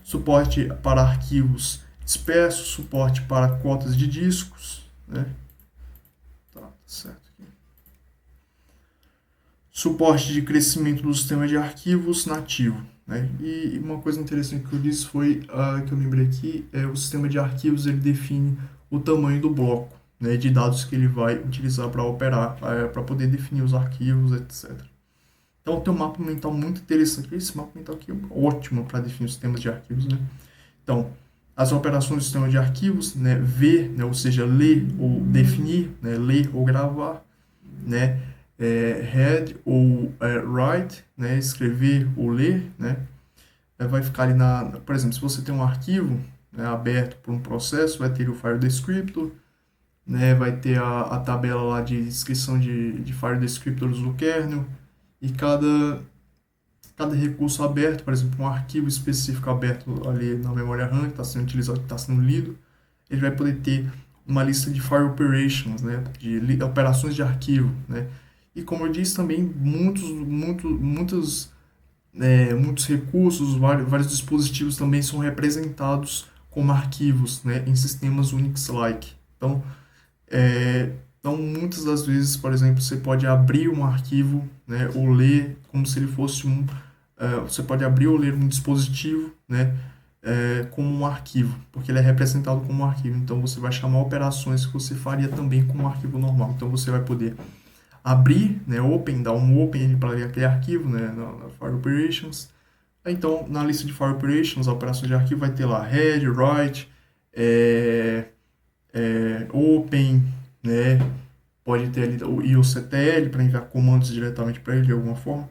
Suporte para arquivos dispersos, suporte para cotas de discos, né? Tá certo aqui. Suporte de crescimento do sistema de arquivos nativo, né? E uma coisa interessante que eu disse foi, que eu lembrei aqui, o sistema de arquivos ele define o tamanho do bloco, né, de dados que ele vai utilizar para operar, para poder definir os arquivos, etc. Então tem um mapa mental muito interessante. Esse mapa mental aqui é ótimo para definir os sistemas de arquivos, né? Então, as operações do sistema de arquivos, né, ver, né, ou seja, ler ou definir, né, ler ou gravar, né, read ou write, né, escrever ou ler, né, vai ficar ali por exemplo, se você tem um arquivo, né, aberto por um processo, vai ter o file descriptor, né, vai ter a tabela lá de descrição de file descriptors do kernel, e cada recurso aberto, por exemplo, um arquivo específico aberto ali na memória RAM que está sendo utilizado, que está sendo lido, ele vai poder ter uma lista de file operations, né, de operações de arquivo, né. E como eu disse também, muitos recursos, vários dispositivos também são representados como arquivos, né, em sistemas Unix-like. Então, muitas das vezes, por exemplo, você pode abrir um arquivo, né, ou ler como se ele fosse você pode abrir ou ler um dispositivo, né, como um arquivo, porque ele é representado como um arquivo. Então, você vai chamar operações que você faria também como um arquivo normal. Então, você vai poder abrir, né, dar um open para ler aquele arquivo, né, na File Operations. Então, na lista de File Operations, a operação de arquivo vai ter lá read, write, open, né, pode ter ali o IOCTL para enviar comandos diretamente para ele de alguma forma.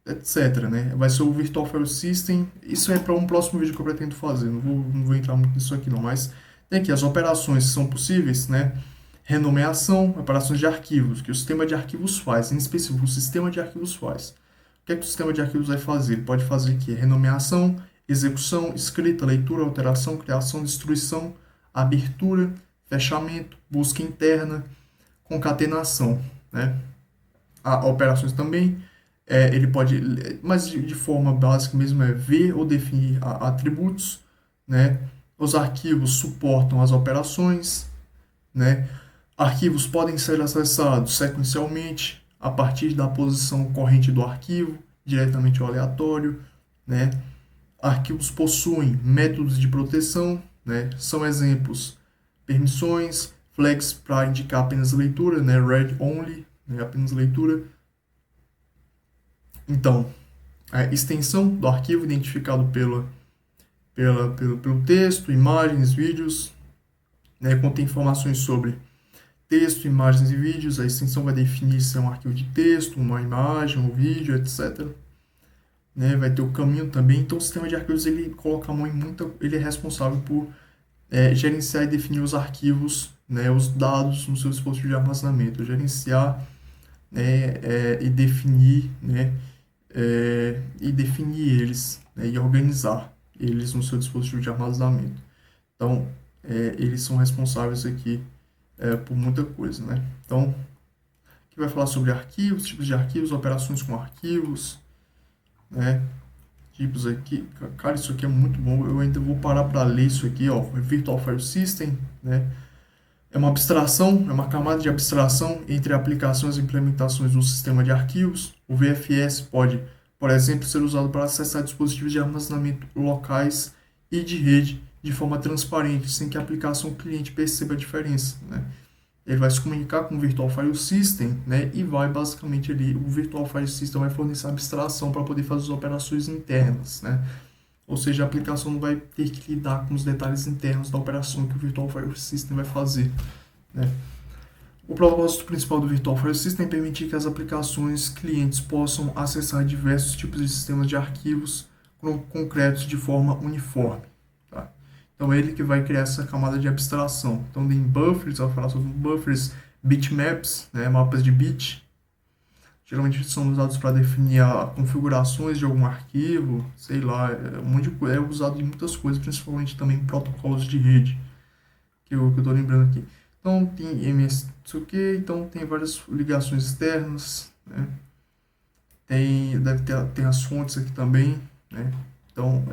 etc, né? Vai ser o Virtual File System. Isso é para um próximo vídeo que eu pretendo fazer. Não vou entrar muito nisso aqui não, mas tem aqui as operações que são possíveis, né? Renomeação, operações de arquivos, que o sistema de arquivos faz, em específico, o sistema de arquivos faz. O que é que o sistema de arquivos vai fazer? Ele pode fazer aqui renomeação, execução, escrita, leitura, alteração, criação, destruição, abertura, fechamento, busca interna, concatenação, né? Há operações também, ele pode, mas de forma básica mesmo, é ver ou definir atributos, né? Os arquivos suportam as operações, né? Arquivos podem ser acessados sequencialmente a partir da posição corrente do arquivo, diretamente ou aleatório, né? Arquivos possuem métodos de proteção, né? São exemplos: permissões, flags para indicar apenas leitura, né? Read only, né? Apenas leitura. Então, a extensão do arquivo identificado pelo texto, imagens, vídeos, né? Contém informações sobre texto, imagens e vídeos. A extensão vai definir se é um arquivo de texto, uma imagem, um vídeo, etc. Né? Vai ter o caminho também. Então, o sistema de arquivos ele coloca a mão em muita, ele é responsável por gerenciar e definir os arquivos, né? Os dados no seu dispositivo de armazenamento, gerenciar, né? E definir, né? E definir eles, né? E organizar eles no seu dispositivo de armazenamento. Então, eles são responsáveis aqui por muita coisa, né? Então, aqui vai falar sobre arquivos, tipos de arquivos, operações com arquivos, né? Tipos aqui, cara, isso aqui é muito bom. Eu ainda vou parar para ler isso aqui, ó. Virtual File System, né? É uma abstração, é uma camada de abstração entre aplicações e implementações do sistema de arquivos. O VFS pode, por exemplo, ser usado para acessar dispositivos de armazenamento locais e de rede de forma transparente, sem que a aplicação cliente perceba a diferença, né? Ele vai se comunicar com o Virtual File System, né? E vai basicamente ali, o Virtual File System vai fornecer abstração para poder fazer as operações internas, né? Ou seja, a aplicação não vai ter que lidar com os detalhes internos da operação que o Virtual File System vai fazer, né? O propósito principal do Virtual File System é permitir que as aplicações clientes possam acessar diversos tipos de sistemas de arquivos concretos de forma uniforme, tá? Então, é ele que vai criar essa camada de abstração. Então, tem buffers, vai falar sobre buffers, bitmaps, né, mapas de bit. Geralmente são usados para definir configurações de algum arquivo, sei lá, um monte de coisa. É usado em muitas coisas, principalmente também em protocolos de rede, que eu estou lembrando aqui. Então, tem MS, não sei o que, então tem várias ligações externas, né? Tem as fontes aqui também, né? Então,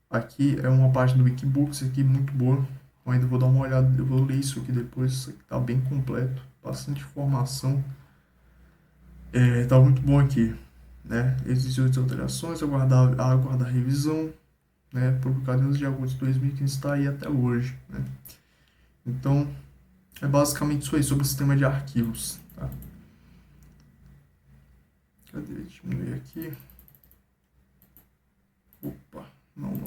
aqui é uma página do Wikibooks aqui muito boa. Eu ainda vou dar uma olhada, eu vou ler isso aqui depois. Isso aqui tá bem completo, bastante informação. Tá muito bom aqui, né? Existem outras alterações, aguardar a revisão, né? Publicado em 11 de agosto de 2015, está aí até hoje, né? Então, é basicamente isso aí sobre o sistema de arquivos, tá? Cadê? Diminuir aqui. Opa, não.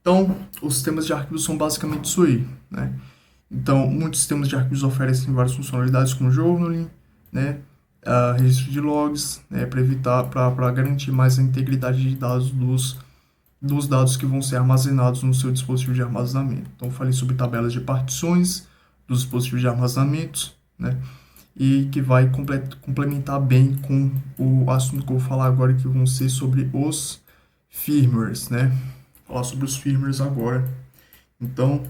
Então, os sistemas de arquivos são basicamente isso aí, né? Então, muitos sistemas de arquivos oferecem várias funcionalidades como journaling, né? Registro de logs, né? Para garantir mais a integridade de dados dos dados que vão ser armazenados no seu dispositivo de armazenamento. Então, falei sobre tabelas de partições dos dispositivos de armazenamento, né? E que vai complementar bem com o assunto que eu vou falar agora, que vão ser sobre os firmwares, né? Falar sobre os firmwares agora. Então,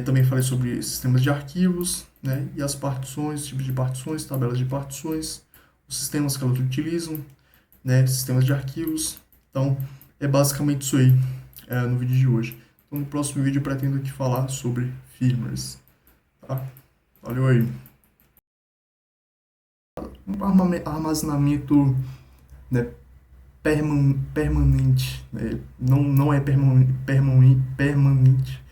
também falei sobre sistemas de arquivos, né? E as partições, tipos de partições, tabelas de partições, os sistemas que elas utilizam, né? Sistemas de arquivos. Então, é basicamente isso aí no vídeo de hoje. Então, no próximo vídeo eu pretendo aqui falar sobre firmwares, tá? Valeu aí. Armazenamento, né, permanente, né? Não é permanente,